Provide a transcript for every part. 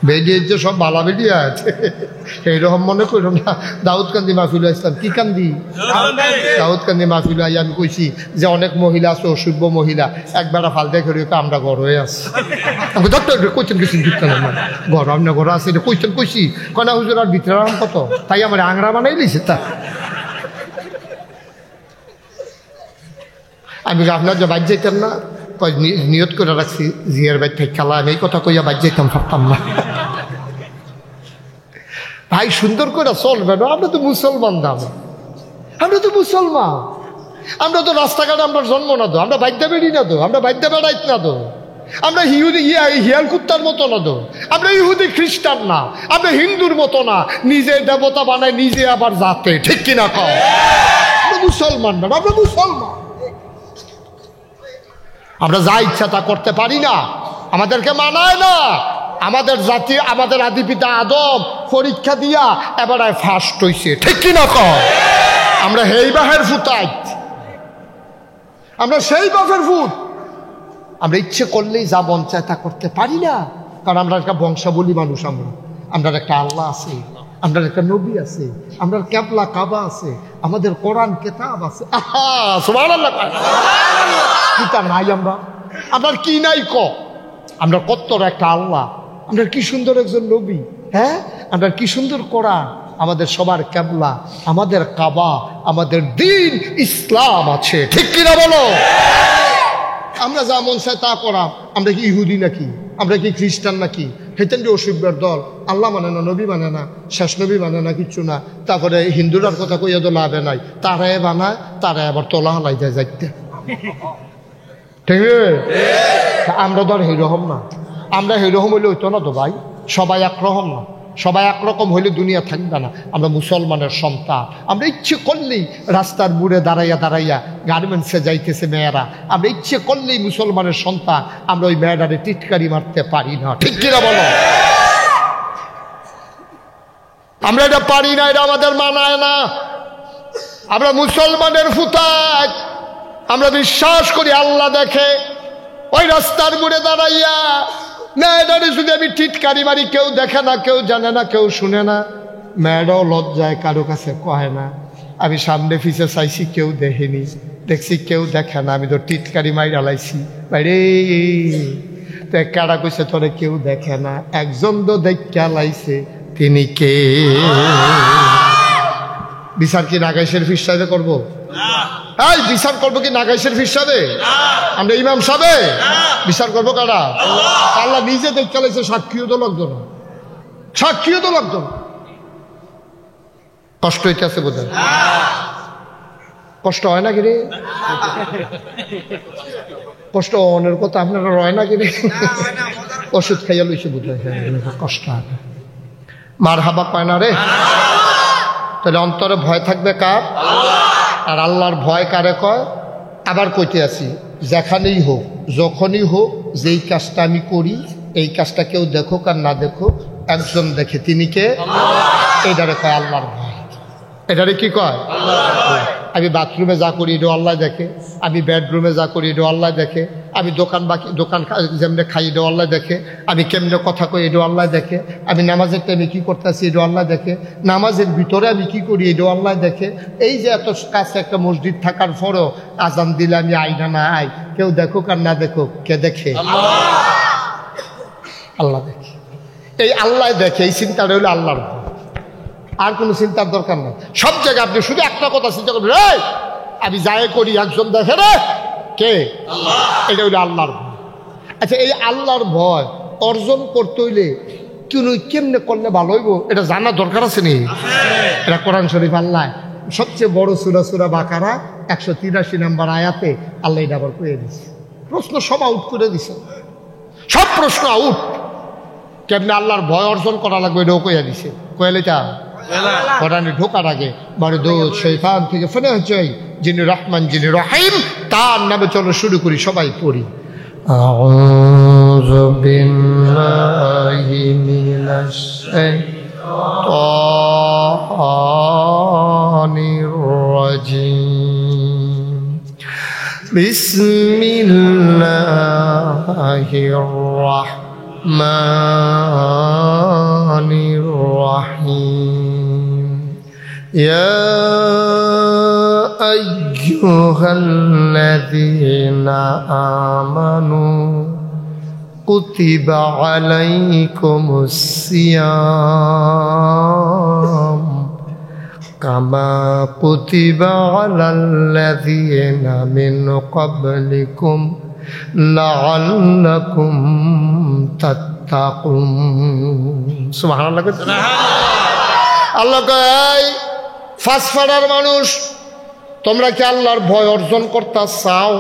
বেরিয়ে যে সব বালা বেরিয়ে আছে এইরকম মনে করো না। দাউদকান্দি মাহফিলুল ইসলাম কি কান্দি, দাউদকান্দি মাহফিল আই আমি কইছি যে অনেক মহিলা আছে, অসভ্য মহিলা, একবেলা ফাল দেখে আমরা ঘর হয়ে আছি। আমি ডক্টর কইছেন কিছু ঢুকতে না ঘর, আপনার ঘর আছে এটা কইছেন কইছি কনা হুজুর আর ভিতরে আরাম কত, তাই আমার আংরা বানাই লিছে তা। আমি আপনার যে বাদ যাইতাম না, নিয়ত করে রাখছি জিয়ার বাইর থেকে খেলা, আমি এই কথা কইয়া বাদ যাইতাম পারতাম না। ভাই সুন্দর করে চলবে না, আমরা তো মুসলমান দাম, আমরা তো মুসলমান, আমরা তো রাস্তাঘাটে আমরা জন্ম না দো, আমরা বাদ্যা বেড়ি না দো, আমরা বাদ্যা বেড়াইত না দো, আমরা হিয়াল কুত্তার মতো না দো, আমরা ইহুদি খ্রিস্টান না, আমরা হিন্দুর মতো না নিজে দেবতা বানাই নিজে আবার জাতে, ঠিক কিনা কও? আমরা মুসলমান না, আমরা মুসলমান, আমরা যা ইচ্ছা তা করতে পারি না, আমাদেরকে মানায় না। আমাদের জাতি, আমাদের আদি পিতা আদম পরীক্ষা দিয়া এবারে ফার্স্ট হইছে, ঠিক কিনা কও? আমরা হেই বাহের ফুতাই, আমরা সেই বাপের ফুট, আমরা ইচ্ছে করলেই যা মন চায় তা করতে পারি না, কারণ আমরা একটা বংশাবলী মানুষ, আমরা একটা আল্লাহ আছে, আমরা একটা নবী আছে, আমরা ক্যাবলা কাবা আছে, আমাদের কোরআন কেতাব আছে। সুবহানাল্লাহ, কিতা নাই আমরা কি নাই ক, আমরা কত একটা আল্লাহ, আমরা কি সুন্দর একজন নবী, হ্যাঁ আমরা কি সুন্দর কোরআন, আমাদের সবার ক্যাবলা, আমাদের কাবা, আমাদের দিন ইসলাম আছে, ঠিক কিনা বলো? আমরা যা মন চায় তা করা, আমরা কি ইহুদি নাকি, আমরা কি খ্রিস্টান নাকি? হেতেন্দ্র অসভ্যের দল, আল্লাহ মানে না, নবী মানে না, শেষ নবী মানে না, কিচ্ছু না। তারপরে হিন্দুরার কথা কইয়া তো লাভে নাই, তারাই বানায়, তারাই আবার তোলা হালাই যায় যাইতে, ঠিক আছে? আমরা ধর হেরকম না, আমরা হেরকম হইলে হইতো না তো ভাই, সবাই একরকম না, সবাই একরকম হইলে দুনিয়া থাকবে না। আমরা মুসলমানের সন্তান, আমরা ইচ্ছে করলেই রাস্তার বুড়ে দাঁড়াইয়া দাঁড়াইয়া গার্মেন্টসে যাইতেছে মেয়েরা, আমরা ইচ্ছে করলেই মুসলমানের সন্তান, আমরা ওই মেয়েটারে টিটকারি মারতে পারি না, ঠিক কিনা বলো? আমরা এটা পারি না, এটা আমাদের মানায় না। আমরা মুসলমানের ফুতায়, আমরা বিশ্বাস করি আল্লাহ দেখে। ওই রাস্তার বুড়ে দাঁড়াইয়া মেয়েটারে যদি আমি টিটকারি মারি, কেউ দেখে না, কেউ জানে না, কেউ শুনে না, মেয়েটাও লজ্জায় কারো কাছে কয় না। আমি সামনে পিছে চাইছি, কেউ দেখেনি, দেখছি কেউ দেখে না, আমি তো টিটকারি মারি আলাইছি বাইরে। তো কারা কইছে তোরে কেউ দেখে না, একজন তো দেখে আলাইছে, তিনি কে? বিচার কি নাগাইশের ফিস সাহেবে করবো? এই বিচার করবো কি নাগাইশের ফিস সাহেবে? আমরা ইমাম সাহেবে বিচার করবো কারা? আল্লাহ নিজে দেখতে লাইছে, সাক্ষীও তো লাগতো না, সাক্ষীও তো লাগতো না। কষ্ট হইতে আছে বোধ হয়, কষ্ট হয় না কিরে? কষ্ট অনের কথা আপনারা রয় না কিরে? ওষুধ খাইয়া লইছে বোধ হয়, কষ্ট হয়, মার হাবা পায় না রে। তাহলে অন্তরে ভয় থাকবে কার? আর আল্লাহর ভয় কারে কয়? আবার কইতে আছি, যেখানেই হোক, যখনই হোক, যেই কাজটা আমি করি, এই কাজটা কেউ দেখুক আর না দেখুক, একজন দেখে, তিনি কে? এটারে কয় আল্লাহর ভয়। এটারে কি কয়? আমি বাথরুমে যা করি এটা আল্লাহ দেখে, আমি বেডরুমে যা করি এটা আল্লাহ দেখে, আমি দোকান যেমনি খাই এটা আল্লাহ দেখে, আমি কেমনে কথা কই এটা আল্লাহ দেখে, আমি নামাজের টাইমে কি করতেছি এটা আল্লাহ দেখে, নামাজের ভিতরে আমি কি করি এটা আল্লাহ দেখে। এই যে এত কাছে একটা মসজিদ থাকার পরও আজান দিলে আমি আইনা না আই, কেউ দেখুক আর না দেখুক, কে দেখে? আল্লাহ দেখে। এই আল্লাহ দেখে, এই চিন্তাটা হলো আল্লাহর ভয়, আর কোনো চিন্তার দরকার নেই। সব জায়গায় আপনি শুধু একটা কথা চিন্তা করবেন, রে আমি যাই করি একজন দেখে রে, কে? এটা হইলো আল্লাহর ভয়। আচ্ছা, এই আল্লাহর ভয় অর্জন করতে হইলে কেমনে করলে ভালো হইব, এটা জানার দরকার আছে নি? এটা কোরআন শরীফ আল্লাহ সবচেয়ে বড় সূরা বাকারা 183 নম্বর আয়াতে আল্লাহ এটা আবার কয়ে দিছে। প্রশ্ন সব আউট করে দিছে, সব প্রশ্ন আউট। কেমনে আল্লাহর ভয় অর্জন করা লাগবে এটাও কইয়া দিছে। কয়েলেটা কোরআনে ঢোকার আগে বড় দৌড় শয়তান থেকে ফেলে চাই, যিনি রহমান যিনি রহিম, তার নামে চলো শুরু করি, সবাই পড়ি। আউযু বিল্লাহি মিনাশ শাইতানির রাজিম। বিসমিল্লাহির রাহমানির ইয়া আইয়ুহাল্লাযীনা আমানু কুতিবা আলাইকুমুস সিয়াম কামা কুতিবা আলাল্লাযীনা মিন ক্বাবলিকুম লাআল্লাকুম তাত্তাকুন। সুবহানাল্লাহ। আল্লাহ কয়, ফাঁসফাড়ার মানুষ, তোমরা কি আল্লাহর ভয় অর্জন করতে চাও?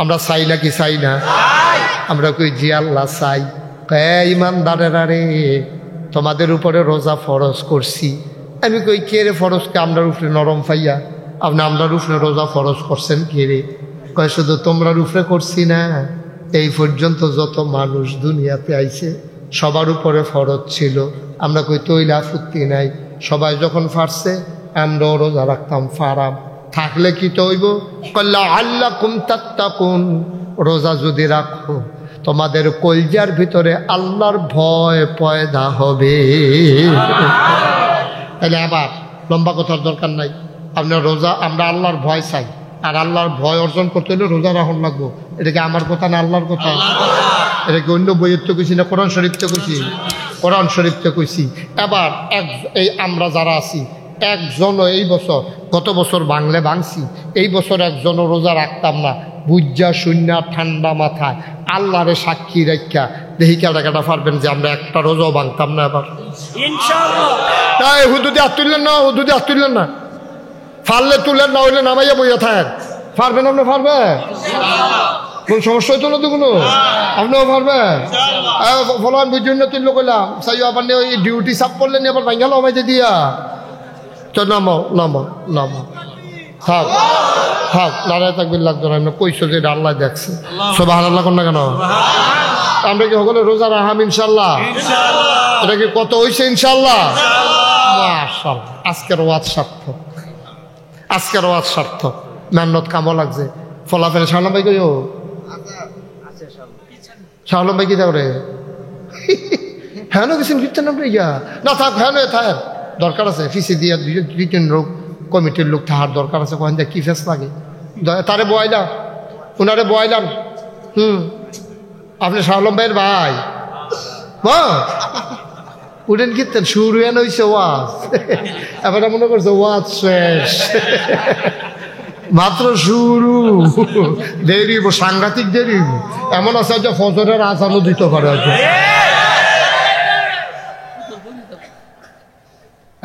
আমরা চাই না কি চাই না? আমরা কই জি আল্লাহ চাই। ইমানদারেরা রে, তোমাদের উপরে রোজা ফরজ করছি। আমি কই কে রে ফরজকে আমরার উপরে নরম পাইয়া আপনি আমরার উপরে রোজা ফরজ করছেন কে রে? কয় শুধু তোমরার উপরে করছি না, এই পর্যন্ত যত মানুষ দুনিয়াতে আইছে সবার উপরে ফরজ ছিল। আমরা কই তৈলা ফুত্তি নাই, সবাই যখন ফারছে আমরাও রোজা রাখতাম, ফারাম থাকলে কি তো হইব? কল্লা আল্লাকুম তাত্তাকুন, রোজা যদি রাখো তোমাদের কলজার ভিতরে আল্লাহর ভয় পয়দা হবে। তাহলে আবার লম্বা কথার দরকার নাই। আপনার রোজা, আমরা আল্লাহর ভয় চাই, আর আল্লাহর ভয় অর্জন করতে হলে রোজা রাখুন লাগবো। এটা কি আমার কথা না আল্লাহর কথা? এটা কি অন্য বইয়ের তো কইছি না কোরআন শরীফতে কইছি? কোরআন শরীফতে কইছি। এবার এই আমরা যারা আছি একজনও এই বছর, গত বছর বাংলে ভাঙছি, এই বছর একজনও রোজা রাখতাম না, বুঝা শূন্য ঠান্ডা মাথায় আল্লাহরে সাক্ষী রেখা দেখি কেটা পারবেন যে আমরা একটা রোজাও ভাঙতাম না এবার ইনশাআল্লাহ। হুদুদি হাত তুললেন না, হুদুদি হাত তুললেন না, ফারলে তুলেন, না হইলে নামাইয়া বইয়া থাকেন। পারবেন আপনি? পারবে? কোন সমস্যা হইতো না তো কোনো? আপনিও পারবেন? ফলান বুঝুন না তুললো কইলাম সাই আপনি ওই ডিউটি সাপ করলেন এবার ভাঙ্গাল আমাইতে দিয়া তো নামো নামো নামো, থাক থাক, নারায় তাকবীর লাগতো না। কইছো যে এটা আল্লাহ দেখছে, সুবহানাল্লাহ কোন না কেন? আমরা কি সকলে রোজা রাখাম ইনশাল্লাহ? এটা কি কত হয়েছে ইনশাল্লাহ? মাশাআল্লাহ। আজকের ওয়াজ সার্থক, আজকের ওয়াজ সার্থক, মেহনত কামও লাগছে। ফলাফেল শাহলম ভাই কইও, শাহলম ভাই কি করে হ্যাঁ গেছেন কীর্তন আমরা ইয়া না থাক, হ্যাঁ থাক দরকার আছে, ফিসে দিয়া দুই তিন লোক কমিটির লোক থাকার দরকার আছে। কখন দেখ কি ফেস লাগে, তারে বয়াইলাম, ওনারে বয়াইলাম। আপনি শাহলম ভাইয়ের ভাই উঠেন কীর্তন শুরু এন হয়েছে ওয়াজ, এবার মনে করছে ওয়াজ শেষ, মাত্র শুরু, দেরি সাংঘাতিক দেরি। এমন আছে যে ফজরের আজানও দিতে পারে।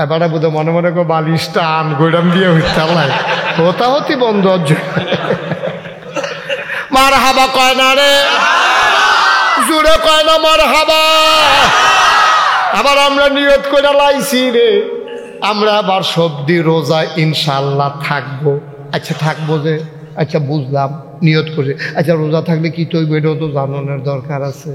এবারে বোধ মনে মনে করে বালিশটা আন গৈরাম দিয়ে হইতালাই হতাহতি বন্ধ। মার হাবা কয় না রে, জোরে কয় না মার হাবা। আবার আমরা নিয়ত করে লাইছি রে, আমরা আবার সবদি রোজা ইনশাল্লাহ থাকবো। আচ্ছা থাকবো যে, আচ্ছা বুঝলাম, নিয়ত করে। আচ্ছা রোজা থাকলে কি তৈব এটাও তো জানানোর দরকার আছে।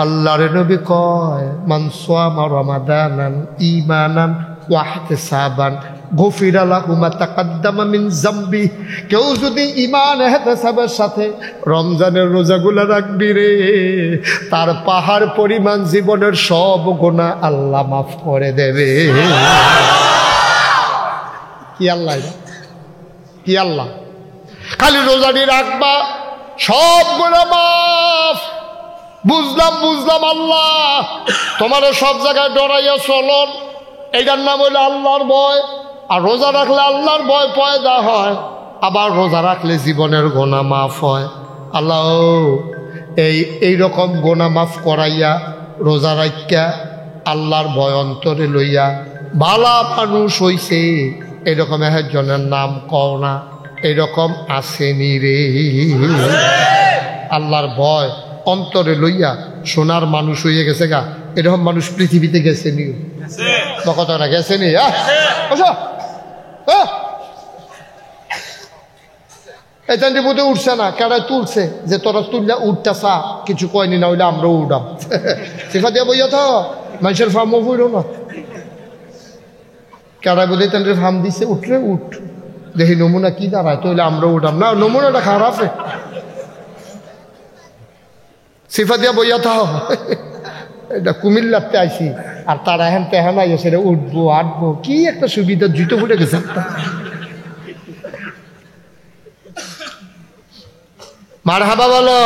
আল্লাহর নবী কয় মান সামা রমাদানান ঈমানান ওয়া ইহতিসাবান গুফিরা লাহু মা তাকাদ্দামা মিন যামবি। কেউ যদি ঈমান ইহতিসাবের সাথে রমজানের রোজাগুলো রাখবি রে, তার পাহাড় পরিমাণ জীবনের সব গুনাহ আল্লাহ মাফ করে দেবে। কি আল্লাহ, কি আল্লাহ! খালি রোজাটি রাখবা, সব গুনাহ মাফ। বুঝলাম বুঝলাম, আল্লাহ তোমার সব জায়গায় ডরাইয়া চলন, এইটার নাম হইলে আল্লাহর ভয়। আর রোজা রাখলে আল্লাহর ভয় পয়দা হয়, আবার রোজা রাখলে জীবনের গুনাহ মাফ হয়। আল্লাহ এইরকম গুনাহ মাফ করাইয়া রোজা রাখিয়া আল্লাহর ভয় অন্তরে লইয়া ভালা মানুষ হইছে এরকম একজনের নাম কও না, এরকম আসেনি রে। আল্লাহর ভয় অন্তরে লইয়া সোনার মানুষ হইয়া গেছে গা, এরকম মানুষ পৃথিবীতে গেছেনি, কতটা গেছেনি? এখান বোধহয় উঠছে না, কেডায় তুলছে যে তোরা তুললে উঠতে চা, কিছু কয়নি, না হইলে আমরাও উঠাম। সেখা দিয়ে বইয়া তো মানুষের ফার্মও বইল না, কেডায় বোধহয় তেন ফার্ম দিছে, উঠলে উঠ দেখি নমুনা কি দাঁড়ায়, তাহলে আমরাও উঠাম না, নমুনাটা খারাপ। সিফা দিয়া বইয়া থাও, এটা কুমিল্লাতে আইসি, আর তারা হেন তেহানা সেটা উঠবো আটবো, কি একটা সুবিধা, জুতো ফুটে গেছে। মারহাবা বলো।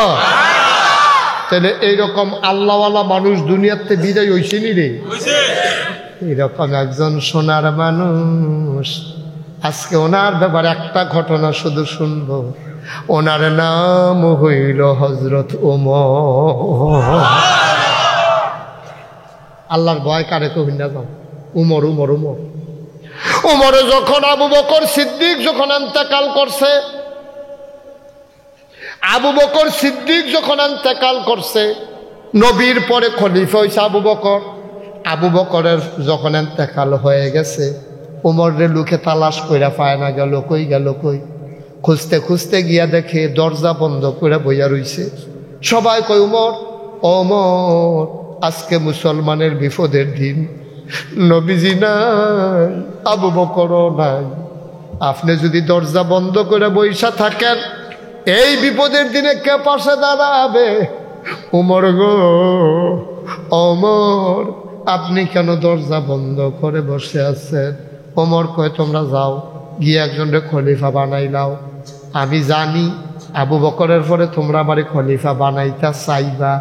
তাহলে এইরকম আল্লাহওয়ালা মানুষ দুনিয়াতে বিদায় হইছেনি রে। এইরকম একজন সোনার মানুষ, আজকে ওনার ব্যাপারে একটা ঘটনা শুধু শুনবো। ওনার নাম হইল হযরত ওমর। আল্লাহর ভয় কারে কই না যাও। উমর উমর উমর উমরে যখন আবু বকর সিদ্দিক যখন ইন্তেকাল করছে, আবু বকর সিদ্দিক যখন ইন্তেকাল করছে, নবীর পরে খলিফা হইছে আবু বকর। আবু বকরের যখন ইন্তেকাল হয়ে গেছে, উমরের লোকে তালাশ কইরা পায় না, গেল কই গেল কই। খুঁজতে খুঁজতে গিয়া দেখে দরজা বন্ধ করে বইয়া রইছে। সবাই কই উমর ওমর, আজকে মুসলমানের বিপদের দিন, নবীজি নাই, আবু বকরও নাই। আপনি যদি দরজা বন্ধ করে বইসা থাকেন, এই বিপদের দিনে কে পাশে দাঁড়াবে? উমর গো ওমর, আপনি কেন দরজা বন্ধ করে বসে আছেন? ওমর কয় তোমরা যাও গিয়ে একজনকে খলিফা বানাইলাও। আমি জানি আবু বকরের পরে তোমরা আমারে খলিফা বানাইতা চাইবা,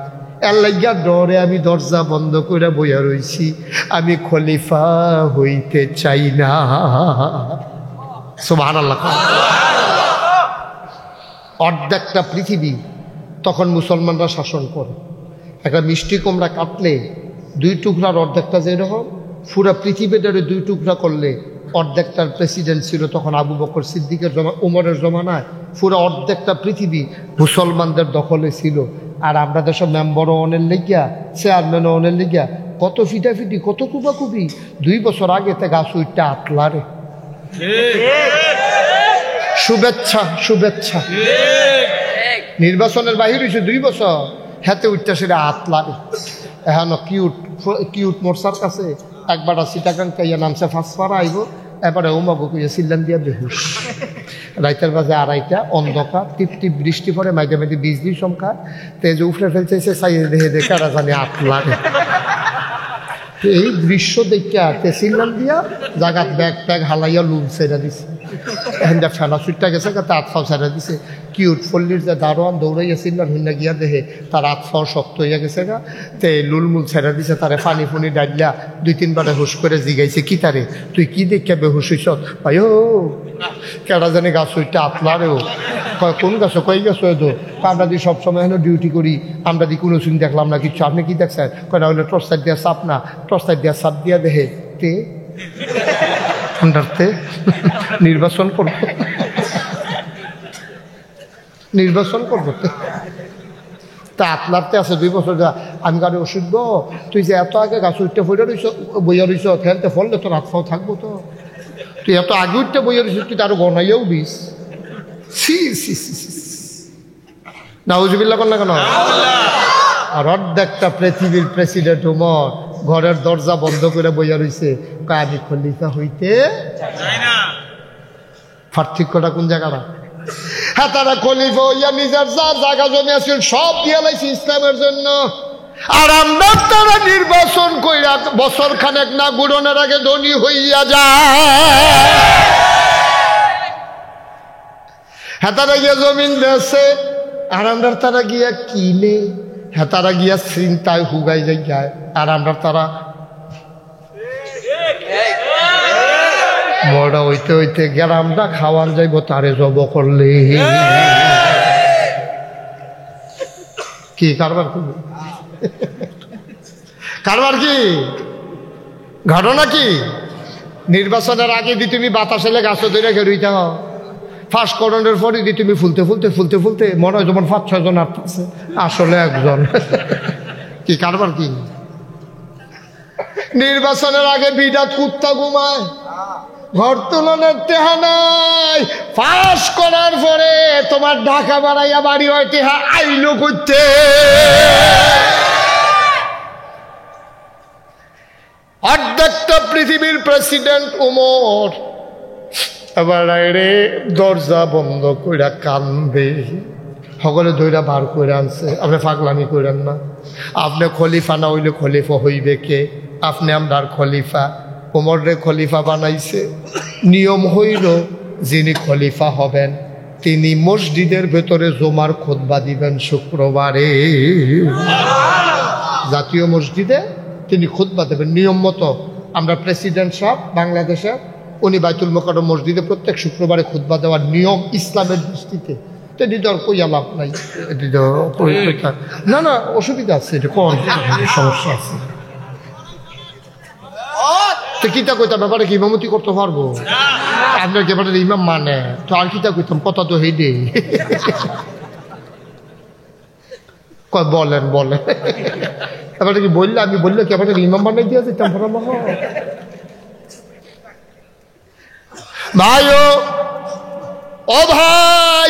এর লাগিয়া ডরে আমি দরজা বন্ধ করে বইয়া রইছি, আমি খলিফা হইতে চাই না। সুবহানাল্লাহ। অর্ধেকটা পৃথিবী তখন মুসলমানরা শাসন করে। একটা মিষ্টি কুমড়া কাটলে দুই টুকরার অর্ধেকটা যেরকম, পুরা পৃথিবীটারে দুই টুকরা করলে অর্ধেকটার প্রেসিডেন্ট ছিল তখন আবু বকর সিদ্দিকের উমরের জমানায়। পুরো অর্ধেকটা পৃথিবী মুসলমানদের দখলে ছিল। আর আমরা দেশের মেম্বারও অনেক লেগিয়া, চেয়ারম্যানও অনেক লেগিয়া কত ফিটাফিটি, কত কুবাকুবি। 2 বছর আগে থেকে গাছ উইটা আতলারে। শুভেচ্ছা শুভেচ্ছা। নির্বাচনের বাহির হয়েছে 2 বছর, হাতে উঠতে সেটা আতলারে। এখন কিউট কিউট মোর্চার কাছে একবার সিটাকাং কাইয়া নামছে ফাঁসপাড়া আইব, এবারে উমাগো কইয়া সিল্লান দিয়া বেহুশ। রাইতের বাজে 2:30, অন্ধকার, টিপ টিপ বৃষ্টি পড়ে, মাঝে মাঝে বিজলি চমকা, তেজ উফরে ফেলছে, চাইয়ে দেখে দেখে আর জানি আতলারে। এই দৃশ্য দেখিয়া তে সিল্লান দিয়া জাগাত ব্যাগ ট্যাগ হালাইয়া লুম ছেড়া দিছে। এখন যা ফেলা ছুটটা গেছে তার আতফাও ছেড়া দিছে। কিউট ফল্লির যে দারোয়ান দৌড়াইয়া সিল্লান হুন্না গিয়া দেখে তার আতফাও শক্ত হইয়া গেছে গা। তে লুলমুল ছেড়া দিছে, তারে ফানি ফুনি ডাইলা 2-3 হুশ করে জিগাইছে, কি তারে তুই কি দেখিয়া বেহুশ হইছ? ভাইও কেডা জানি গাছ ওইটা আতলারেও। কয় কোন গাছ? কই গাছ? তো আমরা দিয়ে সবসময় এখানে ডিউটি করি, আমরা দিয়ে কোনো সিন দেখলাম না কিছু। আপনি কি দেখছেন? কয়টা হইলে টর্চ লাইট দিয়া চাপ না, টর্চ লাইট দিয়া চাপ দিয়া দেখে তে ঠান্ডাতে নির্বাচন করবো, নির্বাচন করবো। তা আতলারতে আছে 2 বছর। আমি গাড়ি ওষুধ গো, তুই যে এত আগে গাছ উঠতে ফইরা রইছ, বইয়া রইছ, খেলতে ফললে তোর হাত ফাও থাকবো তো। তুই এত আগে উঠতে বইয়া রইছ, তুই তারও গনাইয়াও দিস। নাউজুবিল্লাহ কন্যা কেন? আর অর্ধেকটা পৃথিবীর প্রেসিডেন্ট উমর ঘরের দরজা বন্ধ করে বইয়া রইছে, আমি খলিফা হইতে চাই না। পার্থক্যটা কোন জায়গাটা? হ্যাঁ, তারা খলিফা হইয়া নিজের যা জায়গা জমি আছে সব দিয়ে লাইছে ইসলামের জন্য। আর আমরা তারা নির্বাচন কইরা বছর খানেক না গুড়নের আগে ধনী হইয়া যায়। হ্যাঁ, তারা গিয়া জমিন দেশে, আর আমরা তারা গিয়া কিনে। হ্যাঁ, তারা গিয়া চিন্তায় হুগাই যায়। আর আমরা তারা মরা হইতে হইতে গ্রামটা খাওয়ান যাইব তারে জব করলে। কি কারবার করবে? কারবার কি ঘটনা কি? নির্বাচনের আগে দি তুমি বাতাস এলে গাছ ধরে ঘেরইতে হও, ফার্স্ট করণের পরে দি তুমি ফুলতে ফুলতে ফুলতে ফুলতে মনে হয় যেমন 5-6 জন আসছে, আসলে একজন। কি কারবার কি? নির্বাচনের আগে বিরাট কুত্তা ঘুমায়, ঘর তুলনের টেহা নাই। পাস করার পরে তোমার ঢাকা বাড়াইয়া বাড়ি হয় টেহা আইলো করতে। অর্ধেকটা পৃথিবীর প্রেসিডেন্ট উমর এবার রে দরজা বন্ধ কইরা কান্দে। সকলে ধৈরা বার করে আনছে। আপনি পাগলামি করেন না। আপনি খলিফা না হইলে খলিফা হইবে কে? আপনি আমরার খলিফা। ওমরে খলিফা বানাইছে। নিয়ম হইল যিনি খলিফা হবেন তিনি মসজিদের ভেতরে জুমার খুতবা দিবেন শুক্রবারে, জাতীয় মসজিদে তিনি খুতবা দেবেন নিয়ম মতো। আমরা প্রেসিডেন্ট সাহেব বাংলাদেশের, উনি বাইতুল মোকাররম মসজিদে প্রত্যেক শুক্রবারে খুতবা দেওয়ার নিয়ম ইসলামের দৃষ্টিতে। এটি তো আর কইয়া লাভ নাই, এটি তো না না অসুবিধা আছে, এটা কোন সমস্যা আছে? তো কিতা কইতাম ব্যাপারে কি ইমামতি করতে পারবো? আপনার ব্যাপারে ইমাম মানে তো আর কিতা কইতাম, কথা তো হেডে বলেন বলেন ব্যাপারটা কি বললে, আমি বললে কি ব্যাপারটা ইমাম বানাই দিয়ে যেতাম ভাই। ও ভাই,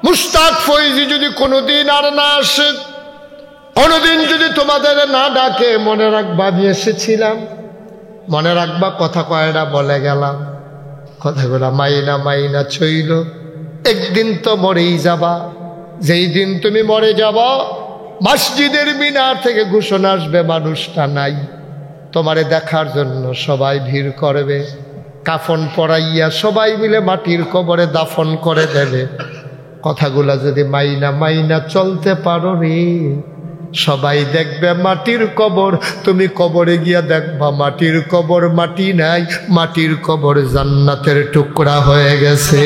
মুস্তাক ফৈজি যদি কোনোদিন আর না আসে, কোনোদিন যদি তোমাদের না ডাকে, মনে রাখবা আমি এসেছিলাম, মনে রাখবা কথা কয়টা বলে গেলাম, কথাগুলা মাইনা মাইনা ছইল। একদিন তো মরেই যাবা, যেই দিন তুমি মরে যাবা মসজিদের মিনার থেকে ঘোষণা আসবে মানুষটা নাই, তোমারে দেখার জন্য সবাই ভিড় করবে, কাফন পরাইয়া সবাই মিলে মাটির কবরে দাফন করে দেবে। কথাগুলা যদি মাইনা মাইনা চলতে পারো রে, সবাই দেখবে মাটির কবর, তুমি কবরে গিয়া দেখবা মাটির কবর মাটি নাই, মাটির কবর জান্নাতের টুকরা হয়ে গেছে।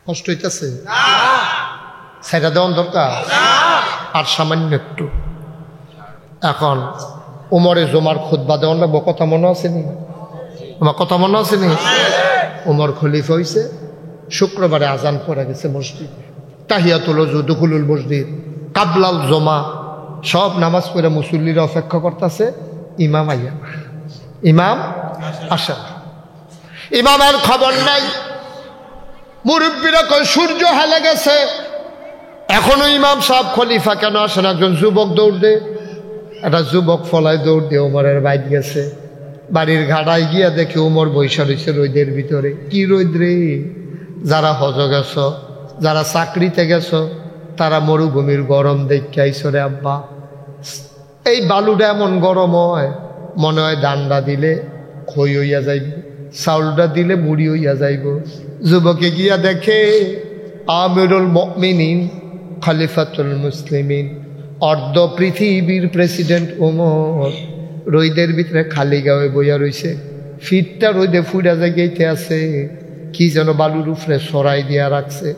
কষ্ট হইতেছে? সেটা দেওয়ার দরকার আর সামান্য একটু। এখন উমরে জুমার খুতবা দেওয়ার না, কথা মনে আসেনি? আমার কথা মনে আসেনি? উমর খলিফা হইছে, শুক্রবারে আজান পড়ে গেছে মসজিদ, তাহিয়াতুল ওযু, দুখুলুল মসজিদ, কাবলাল জমা, সব নামাজ পড়ে মুসল্লিরা অপেক্ষা করতেছে ইমাম আইয়া। ইমাম আসা, ইমামের খবর নাই। মুরব্বীরা কয় সূর্য হেলে গেছে, এখনো ইমাম সাহেব খলিফা কেন আসেন? একজন যুবক দৌড় দে, একটা যুবক ফলায় দৌড় দিয়ে উমরের বাইক গেছে। বাড়ির ঘাটায় গিয়া দেখে উমর বৈশা রয়েছে রোদের ভিতরে। কি রোদ রে! যারা হজ গেছ, যারা চাকরিতে গেছ, তারা মরুভূমির গরম দেখে আইসো রে আব্বা। এই বালুটা এমন গরম হয়, মনে হয় ডান্ডা দিলে খই হইয়া যাইব, চাউলটা দিলে মুড়ি হইয়া যাইব। যুবকে গিয়া দেখে আমিরুল মুমিনিন, খলিফাতুল মুসলিমিন, অর্ধ পৃথিবীর প্রেসিডেন্ট ওমর রোদের ভিতরে খালি গায়ে বইয়া রইছে, ফিটটা রোদে ফুড়া জায়গাইতে আছে, কি যেন বালুর উপরে সরাই দিয়া রাখছে।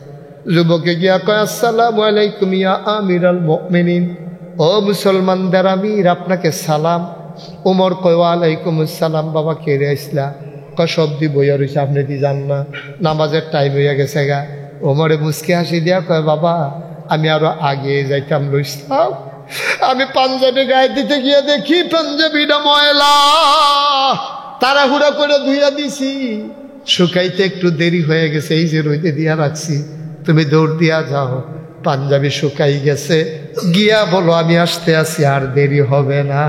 যুবকে গিয়া কয় আসসালামু আলাইকুম ইয়া আমিরুল মুমিনিন, ও মুসলমানদের আমির, আপনাকে সালাম। ওমর কয় ওয়ালাইকুম আসসালাম, বাবা কে রে আসলা? কয় সবদি বইয়া রইছে, আপনি কি জান না নামাজের টাইম হইয়া গেছে গা? ওমরে মুসকে হাসি দিয়া কয় বাবা আমি আরো আগে যাইতাম লইছিলাম, আমি পাঞ্জাবি গায়ে দিতে গিয়ে দেখি পাঞ্জাবিটা ময়লা, তাড়াহুড়া করে ধুইয়া দিছি, শুকাইতে একটু দেরি হয়ে গেছে, এই যে রইতে দিয়া রাখছি, তুমি দৌড় দিয়া যাও, পাঞ্জাবি শুকাই গেছে, গিয়া বলো আমি আসতে আসি, আর দেরি হবে না।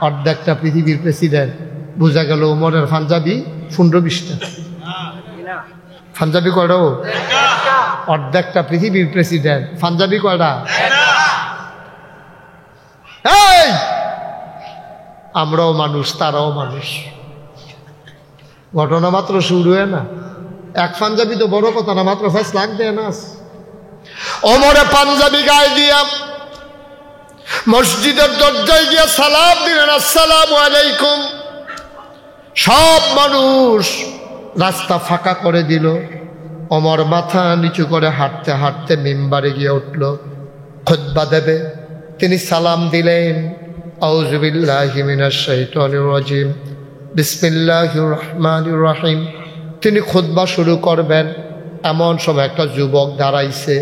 অর্ধেকটা পৃথিবীর প্রেসিডেন্ট, বোঝা গেল ওমরের পাঞ্জাবি 15-20টা। পাঞ্জাবি কয়টা? অর্ধেকটা পৃথিবীর প্রেসিডেন্ট, পাঞ্জাবি কয়টা? এই আমরাও মানুষ, তারাও মানুষ, ঘটনা মাত্র শুরু হয় না। এক পাঞ্জাবি তো বড় কথা না, মাত্র 5 লাখ দেয় না। ওমরে পাঞ্জাবি গায়ে দিয়া মসজিদের দরজায় গিয়া সালাম দিলেন, আসসালামু আলাইকুম। সব মানুষ রাস্তা ফাঁকা করে দিল। ওমর মাথা নিচু করে হাঁটতে হাঁটতে মিম্বারে গিয়ে উঠল, খুতবা দেবে। তিনি সালাম দিলেন, আউযু বিল্লাহি মিনাশ শাইতানির রাজিম, বিসমিল্লাহির রহমানির রহিম। তিনি খুতবা শুরু করবেন, এমন সময় একটা যুবক দাঁড়াইছে,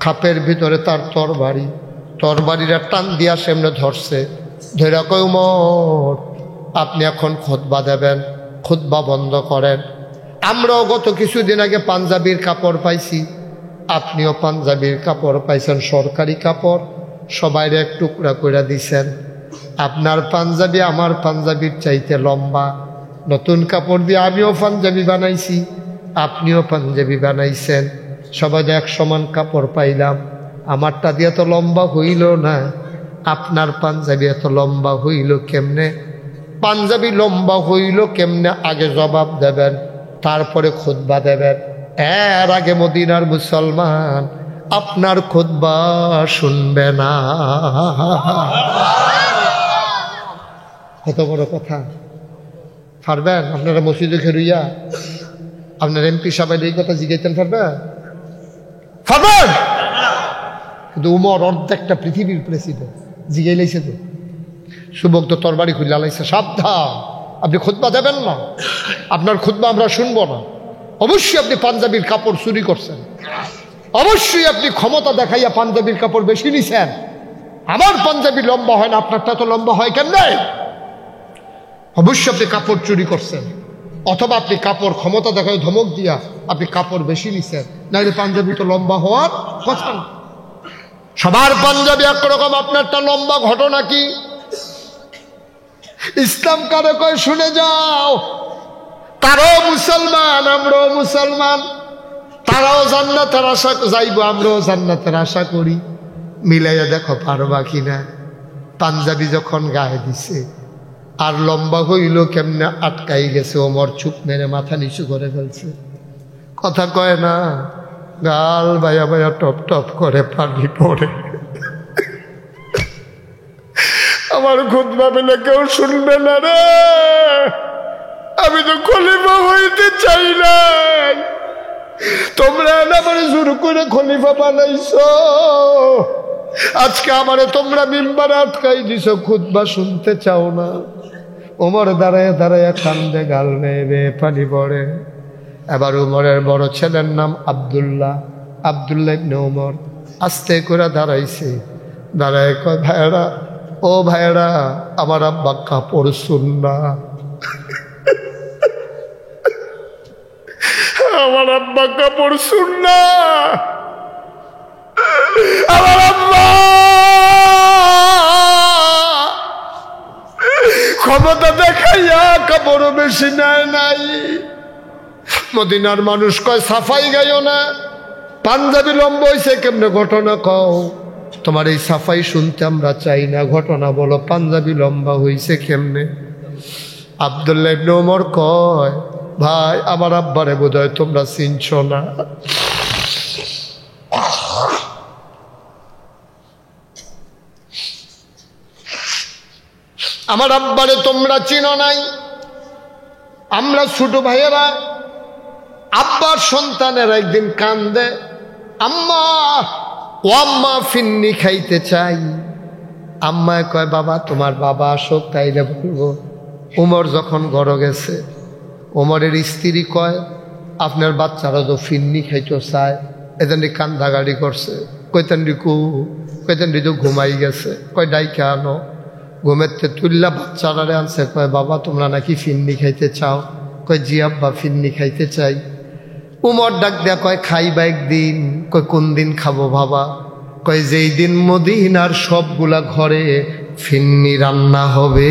খাপের ভিতরে তার তরবারি, তরবারিটা টান দিয়া সামনে ধরছে, ধরে কয় ওমর আপনি এখন খুতবা দেবেন, খুতবা বন্ধ করেন। আমরাও গত কিছুদিন আগে পাঞ্জাবির কাপড় পাইছি, আপনিও পাঞ্জাবির কাপড় পাইছেন, সরকারি কাপড়, সবাইরে এক টুকরা করে দিছেন। আপনার পাঞ্জাবি আমার পাঞ্জাবির চাইতে লম্বা। নতুন কাপড় দিয়ে আমিও পাঞ্জাবি বানাইছি, আপনিও পাঞ্জাবি বানাইছেন, সবাই এক সমান কাপড় পাইলাম। আমারটা দিয়ে তো লম্বা হইল না, আপনার পাঞ্জাবি এত লম্বা হইল কেমনে? পাঞ্জাবি লম্বা হইল কেমনে আগে জবাব দেবেন, তারপরে খুতবা দেবেন। এর আগে মদিনার মুসলমান আপনার খুতবা শুনবে না। কত বড় কথা! পারবেন আপনারা মসজিদে খেরুইয়া আপনার এমপি সাহেব এই কথা জিজ্ঞাইতেন? পারবেন? পারবেন? কিন্তু উমর অর্ধেকটা পৃথিবীর প্রেসিডেন্ট জিগাই লাইছে তো, সুবক তো তরবারি খুলে লাইছে, সাবধান আপনি খুতবা দেবেন না, আপনার খুতবা আমরা শুনবো না। অবশ্যই আপনি পাঞ্জাবির কাপড় চুরি করছেন, অবশ্যই আপনি ক্ষমতা দেখাইয়া পাঞ্জাবির কাপড় বেশি নিছেন। আমার পাঞ্জাবি লম্বা হয় না, আপনারটা তো লম্বা হয় কেমনে? অবশ্যই আপনি কাপড় চুরি করছেন, অথবা আপনি কাপড় ক্ষমতা দেখায় ধমক দিয়া আপনি কাপড় বেশি নিছেন, নাহলে পাঞ্জাবি তো লম্বা হওয়ার কথা না। সবার পাঞ্জাবি একরকম, আপনারটা লম্বা। ঘটনা কি? ইসলাম কারে কয় শুনে যাও। তারাও মুসলমান, আমরাও মুসলমান, তারাও জান্নাতের আশা যাইব, আমরাও জান্নাতের আশা করি। মিলাইয়া দেখো পারবা কিনা। পাঞ্জাবি যখন গায়ে দিছে আর লম্বা হইল কেমনে আটকাই গেছে, ওমর চুপ মেরে মাথা নিচু করে ফেলছে, কথা কয় না, গাল বায়া বায়া টপ টপ করে পানি পড়ে। আমার খুতবা পেলে কেউ শুনবে না রে, আমি তো খলিফা হইতে চাই নাই, তোমরা আমারে জোর করে খলিফা বানাইছো, আজকে আমারে তোমরা মিম্বারে আটকাই দিছো, খুতবা শুনতে চাও না। ওমর দাঁড়ায় দাঁড়ায় কান্দে, গাল নেবে পানি পড়ে। এবার উমরের বড় ছেলের নাম আব্দুল্লাহ, আব্দুল্লাহ ইবনে উমর আস্তে করে দাঁড়াইছে, দাঁড়ায় কয় ভাইয়েরা, ও ভাইয়েরা, আমার আব্বা কাপড় সুন্না, আমার আব্বা কাপড় সুন্না, আমার আব্বা ক্ষমতা দেখাইয়া কাপড়ও বেশি নেয় নাই। মদিনার মানুষ কয় সাফাই গাইও না, পাঞ্জাবি লম্বা হয়েছে কেমনে, ঘটনা কও। তোমার এই সাফাই শুনতে আমরা চাই না, ঘটনা বলো, পাঞ্জাবি লম্বা হয়েছে কেমনে? আব্দুল্লাহ ইবনে ওমর কয়, ভাই আমার আব্বারে বোধহয় তোমরা চিনছ না। আমার আব্বারে তোমরা চিনো নাই। আমরা ছোট ভাইয়েরা, আব্বার সন্তানেরা একদিন কান্দে, আম্মা ও আম্মা ফিন্নি খাইতে চাই। আম্মায় কয় বাবা তোমার বাবা আসুক তাইলে বলবো। উমর যখন ঘরে গেছে, ওমরের স্ত্রী কয় আপনার বাচ্চারা তো ফিন্নি খাইতে চায়, এদানি কান্দাগাড়ি করছে। কইতান্ডি কইতান্ডি তো ঘুমাই গেছে। কয় ডাইকে আনো। ঘুমেতে তুললা বাচ্চারা আনছে। কয় বাবা তোমরা নাকি ফিন্নি খাইতে চাও? কয় জি আব্বা ফিন্নি খাইতে চাই। উমর ডাক দেয়া কয় খাইবা একদিন। কয় কোন দিন খাবো বাবা? কয় যেই দিন মদিনার সবগুলা ঘরে ফিন্নি রান্না হবে।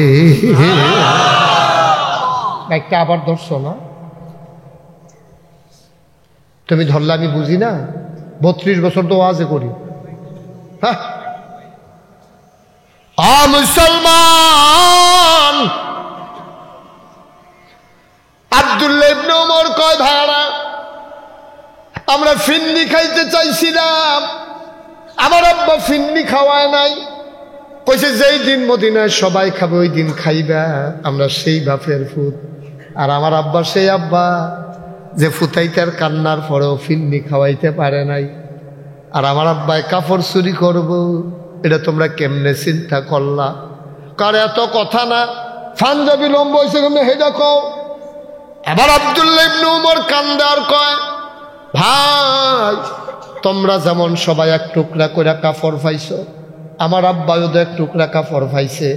একটা আবার ধরছো না? তুমি ধরলে আমি বুঝি না? 32 বছর তো ওয়াজে করি। হ্যাঁ মুসলমান। আব্দুল্লাহ ইবনে ওমর কয় ভাইরা আমরা ফিন্নি খাইতে চাইছিলাম, আমার আব্বা ফিন্নি খাওয়ায় নাই। কইছে যেই দিন মদিনায় সবাই খাবে ওই দিন খাইবা। আমরা সেই বাপের ফুত, আর আমার আব্বা সেই আব্বা যে ফুতাইতার কান্নার পরেও ফিন্নি খাওয়াইতে পারে নাই। আর আমার আব্বায় কাপড় চুরি করবো, এটা তোমরা কেমনে চিন্তা করলা? কার এত কথা না, পাঞ্জাবি লম্বা হয়েছে কেমনে হেডা কও। আবার আব্দুল্লাহ ইবনে ওমর কান্দে আর কয় ভাই তোমরা যেমন সবাই এক টুকরা করে কাপড় পাইছো, আমার আব্বাও তো এক টুকরা কাপড় পাইছে।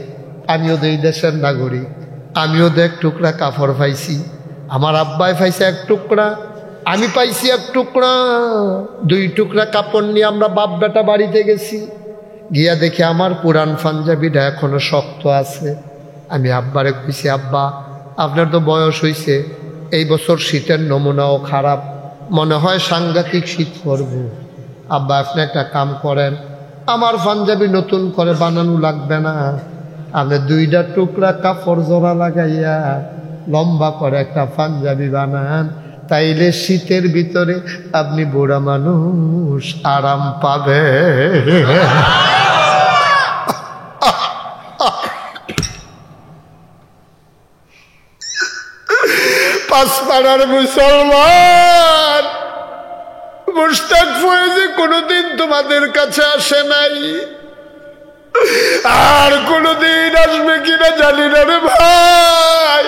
আমিও তো এই দেশের নাগরিক, আমিও তো এক টুকরা কাপড় পাইছি। আমার আব্বাই পাইছে এক টুকরা, আমি পাইছি এক টুকরা। 2 টুকরা কাপড় নিয়ে আমরা বাপ বেটা বাড়িতে গেছি। গিয়া দেখি আমার পুরান পাঞ্জাবিটা এখনো শক্ত আছে। আমি আব্বারে কইছি, আব্বা আপনার তো বয়স হইছে, এই বছর শীতের নমুনাও খারাপ, মনে হয় সাংঘাতিক শীত পড়বে। আব্বা আপনি একটা কাম করেন, আমার পাঞ্জাবি নতুন করে বানানো লাগবে না, আপনি 2টা টুকরা কাপড় জোড়া লাগাইয়া লম্বা করে একটা পাঞ্জাবি বানান, তাইলে শীতের ভিতরে আপনি বুড়া মানুষ আরাম পাবে। পাঁচপাড়ার মুসলমান মুশতাক ফয়েজে কোনোদিন তোমাদের কাছে আসে নাই, আর কোনোদিন আসবে কিনা জানি না রে ভাই।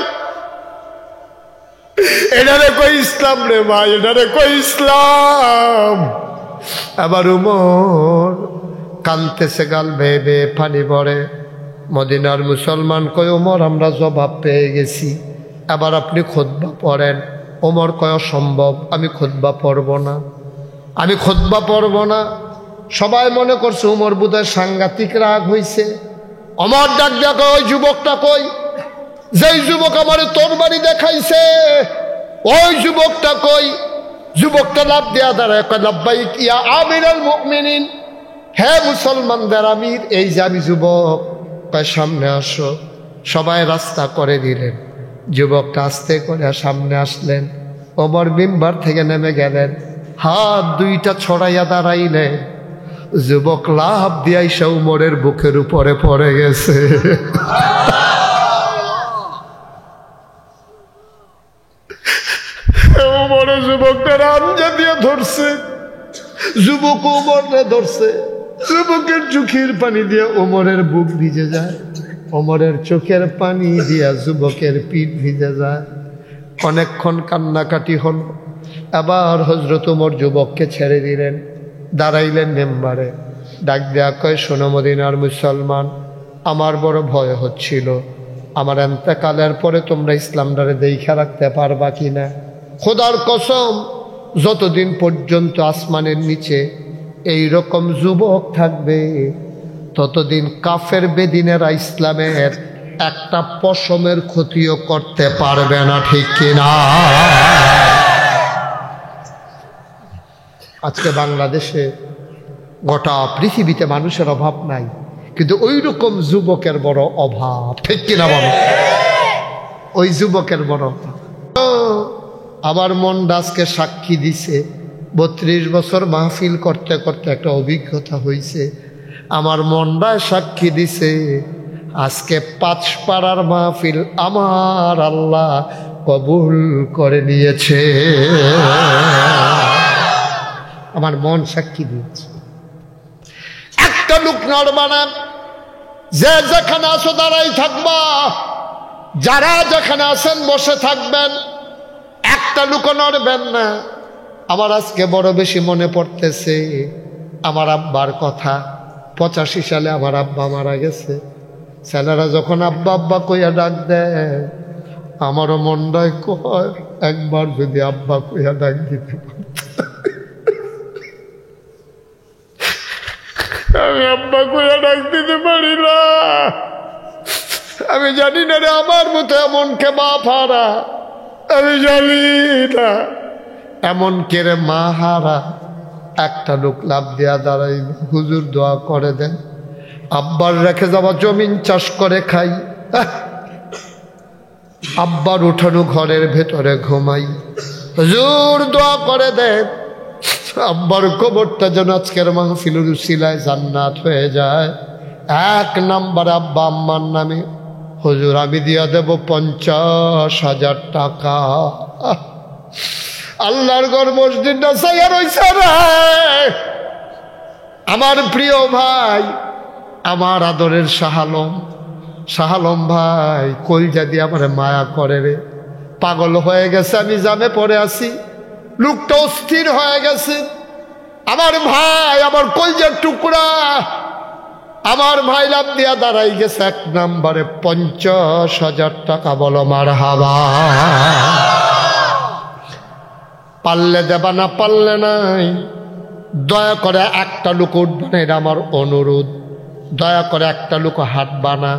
এটারে কই ইসলাম রে ভাই, এটারে কই ইসলাম। আবার উমর কানতেছে, গাল বেয়ে বেয়ে পানি পড়ে। মদিনার মুসলমান কয়, ওমর আমরা জবাব পেয়ে গেছি, আবার আপনি খুতবা পড়েন। ওমর কয়, অসম্ভব, আমি খুতবা পড়ব না, আমি খুতবা পড়ব না। সবাই মনে করছে ওমর বোধহয় সাংঘাতিক রাগ হইছে। ওমর ডাক ডাক, ওই যুবকটা কই, যেই যুবক আমার তরবারি দেখাইছে, ওই যুবকটা কই? যুবকটা লাভ দেয়া দাঁড়ায়, লাব্বাইক ইয়া আমিরুল মুমিনিন, হে মুসলমানদের আমির, এই যে আমি যুবক। কয় সামনে আসো। সবাই রাস্তা করে দিলেন, যুবকটা আস্তে করে সামনে আসলেন। ওমর মিম্বার থেকে নেমে গেলেন, হাত 2টা ছড়াইয়া দাঁড়াইলেন। যুবক লাভ দিয়াইসা উমরের বুকের উপরে পড়ে গেছে। উমরে যুবকটার আমজা দিয়ে ধরছে, যুবক উমরে ধরছে। যুবকের চোখের পানি দিয়ে ওমরের বুক ভিজে যায়, ওমরের চোখের পানি দিয়া যুবকের পিঠ ভিজে যায়। অনেকক্ষণ কান্নাকাটি হল। আবার হযরত ওমর যুবককে ছেড়ে দিলেন, দাঁড়াইলেন মেম্বারে। ডাক দেয়া কয়, শোনো মদিনার মুসলমান, আমার বড় ভয় হচ্ছিল আমার এন্তেকালের পরে তোমরা ইসলামটারে দেইখা রাখতে পারবা কিনা। খোদার কসম, যতদিন পর্যন্ত আসমানের নিচে এই রকম যুবক থাকবে, ততদিন কাফের বেদিনেরা ইসলামের একটা পশমের ক্ষতিও করতে পারবে না, ঠিক কিনা? আজকে বাংলাদেশে গোটা পৃথিবীতে মানুষের অভাব নাই, কিন্তু ওই রকম যুবকের বড় অভাব, ঠিক কিনা বলো? ওই যুবকের বড় অভাব। আমার মন আজকে সাক্ষী দিছে, 32 বছর মাহফিল করতে করতে একটা অভিজ্ঞতা হয়েছে। আমার মনটায় সাক্ষী দিছে, আজকে 5 পাড়ার মাহফিল আমার আল্লাহ কবুল করে নিয়েছে। আমার মন সাক্ষী দিয়েছে। একটা লোক নড়বা না, যে যেখানে আসো দাঁড়াই থাকবা, যারা যেখানে আছেন বসে থাকবেন, একটা লোক নড়বেন না। আমার আজকে বড় বেশি মনে পড়তেছে আমার আব্বার কথা। 85 সালে আমার আব্বা মারা গেছে। ছেলেরা যখন আব্বা আব্বা কইয়া ডাক দেয়, আমারও মনটাই কয় একবার যদি আব্বা কইয়া ডাক দিতে পারতাম। আমি আব্বা কইয়া ডাক দিতে পারি না। আমি জানি না রে আমার মতো এমন কে বাপ হারা, আমি জানি না এমন কে রে মা হারা। একটা লোক লাভ দেয়া দাঁড়াই, হুজুর দোয়া করে দেন, আব্বার রেখে যাওয়া জমিন চাষ করে খাই, আব্বার উঠানো ঘরের ভেতরে ঘুমাই, হুজুর দোয়া করে দেন আব্বার কবরটা যেন আজকের মাহফিলের উসিলায় জান্নাত হয়ে যায়। 1 নাম্বার আব্বা আম্মার নামে হুজুর আমি দিয়া দেব 50,000 টাকা। আল্লাহর ঘর মসজিদটা চাইয়া রইছে রে। আমার প্রিয় ভাই, আমার আদরের শাহালম ভাই কলজা দিয়ে আমার মায়া করে রে। পাগল হয়ে গেছে, আমি জামে পড়ে আছি, লোকটা অস্থির হয়ে গেছে। আমার ভাই, আমার কলজার টুকরা, আমার ভাই লাভ দিয়া দাঁড়াই গেছে 1 নম্বরে 50,000 টাকা। বলো মারহাবা। পারলে দেবা, না পারলে নাই। দয়া করে একটা লোক উঠবে না, এটা আমার অনুরোধ। দয়া করে একটা লোক হাত বানা,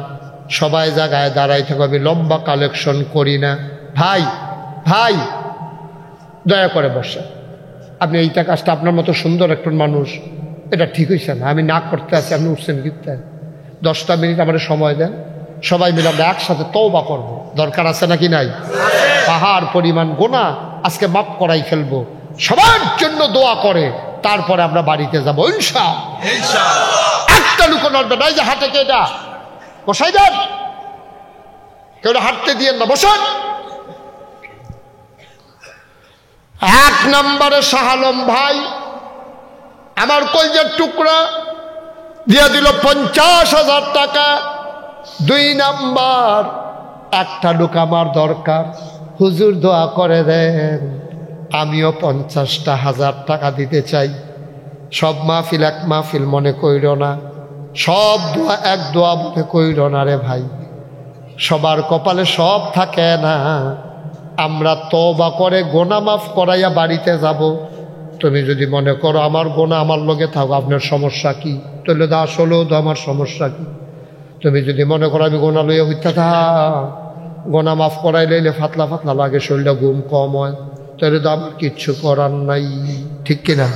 সবাই জায়গায় দাঁড়াই থাকো, আমি লম্বা কালেকশন করি না। ভাই ভাই দয়া করে বসে, আপনি এইটা কাজটা আপনার মতো সুন্দর একজন মানুষ, এটা ঠিক হয়েছে না, আমি না করতে আছি, আপনি উঠছেন কিন্তু 10টা মিনিট আমাদের সময় দেন, সবাই মিলে আমরা একসাথে তওবা করব। দরকার আছে নাকি নাই? পাহাড় পরিমাণ গোনা আজকে মাফ করাই ফেলবো। সবার জন্য দোয়া করে তারপরে আমরা বাড়িতে যাবো ইনশাআল্লাহ। একটা লোক নড়বে না, যে হাটে কে এটা বসাই দেন, কেউ হাঁটতে দিয়ে না, বসান। 1 নম্বরে শাহ আলম ভাই আমার কলজের টুকরা দিয়ে দিল 50,000 টাকা। 2 নাম্বার, একটা লোক আমার দরকার, হুজুর দোয়া করে দেন, আমিও 50,000 টাকা দিতে চাই। সব মাহফিল এক মাহফিল মনে কইর না, সব দোয়া এক দোয়া মনে কইর না রে ভাই, সবার কপালে সব থাকে না। আমরা তওবা করে গোনা মাফ করাইয়া বাড়িতে যাব। তুমি যদি মনে করো আমার গোনা আমার লগে থাকো, আপনার সমস্যা কি? তাহলে দা আসলেও তো আমার সমস্যা কি? তুমি যদি মনে করো আমি গোনা লইয়া হইতে থাক, গোনা মাফ করাই লইলে ফাতলা ফাতলা লাগে, শরীরটা ঘুম কম হয়, তাহলে তো আমার কিচ্ছু করার নাই, ঠিক কিনা?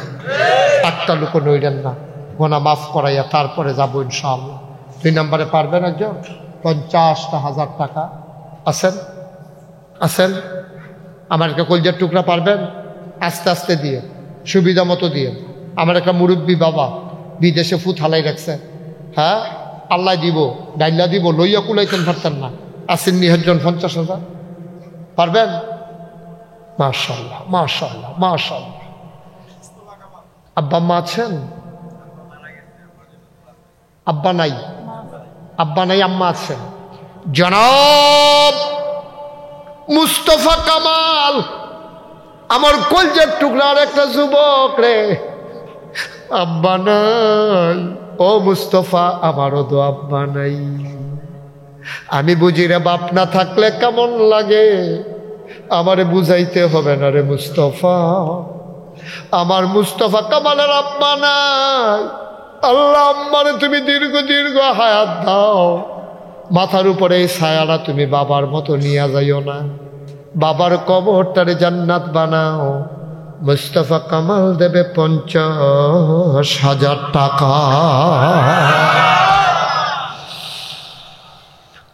একটা লোক নইলেন না, গোনা মাফ করাইয়া তারপরে যাবো ইনশাআল্লাহ। 2 নম্বরে পারবেন একজন? 50,000 টাকা আছেন? আছেন? আমার একটা কলজার টুকরা পারবেন? আস্তে আস্তে দিয়ে, সুবিধা মতো দিয়ে। আমার একটা মুরব্বী বাবা বিদেশে ফুট হালাই রাখছে, হ্যাঁ আল্লাহ দিব, ডাইলা দিব, লইয়া কুলাইতেন পারতেন না, আসেন নিহজন 50,000 পারবেন? মাশাআল্লাহ মাশাআল্লাহ মাশাআল্লাহ। আব্বা মা আছেন? আব্বা নাই? আব্বা নাই, আম্মা আছেন। জনাব মুস্তফা কামাল আমার কলজের টুকরার একটা যুবক রে, আব্বা নাই। ও মুস্তফা আমারও তো আব্বা নাই। আমি বুঝি রে, বাপ না থাকলে কেমন লাগে, আমারে বুঝাইতে হবে না রে মুস্তফা। আমার মুস্তফা কামালের আব্বা নাই। আল্লাহ আম্মারে তুমি দীর্ঘ দীর্ঘ হায়াত দাও, মাথার উপরে এই ছায়াটা তুমি বাবার মতো নিয়ে যাইও না, বাবার কবরটারে জান্নাত বানাও। মুস্তফা কামাল দেবে 50,000 টাকা।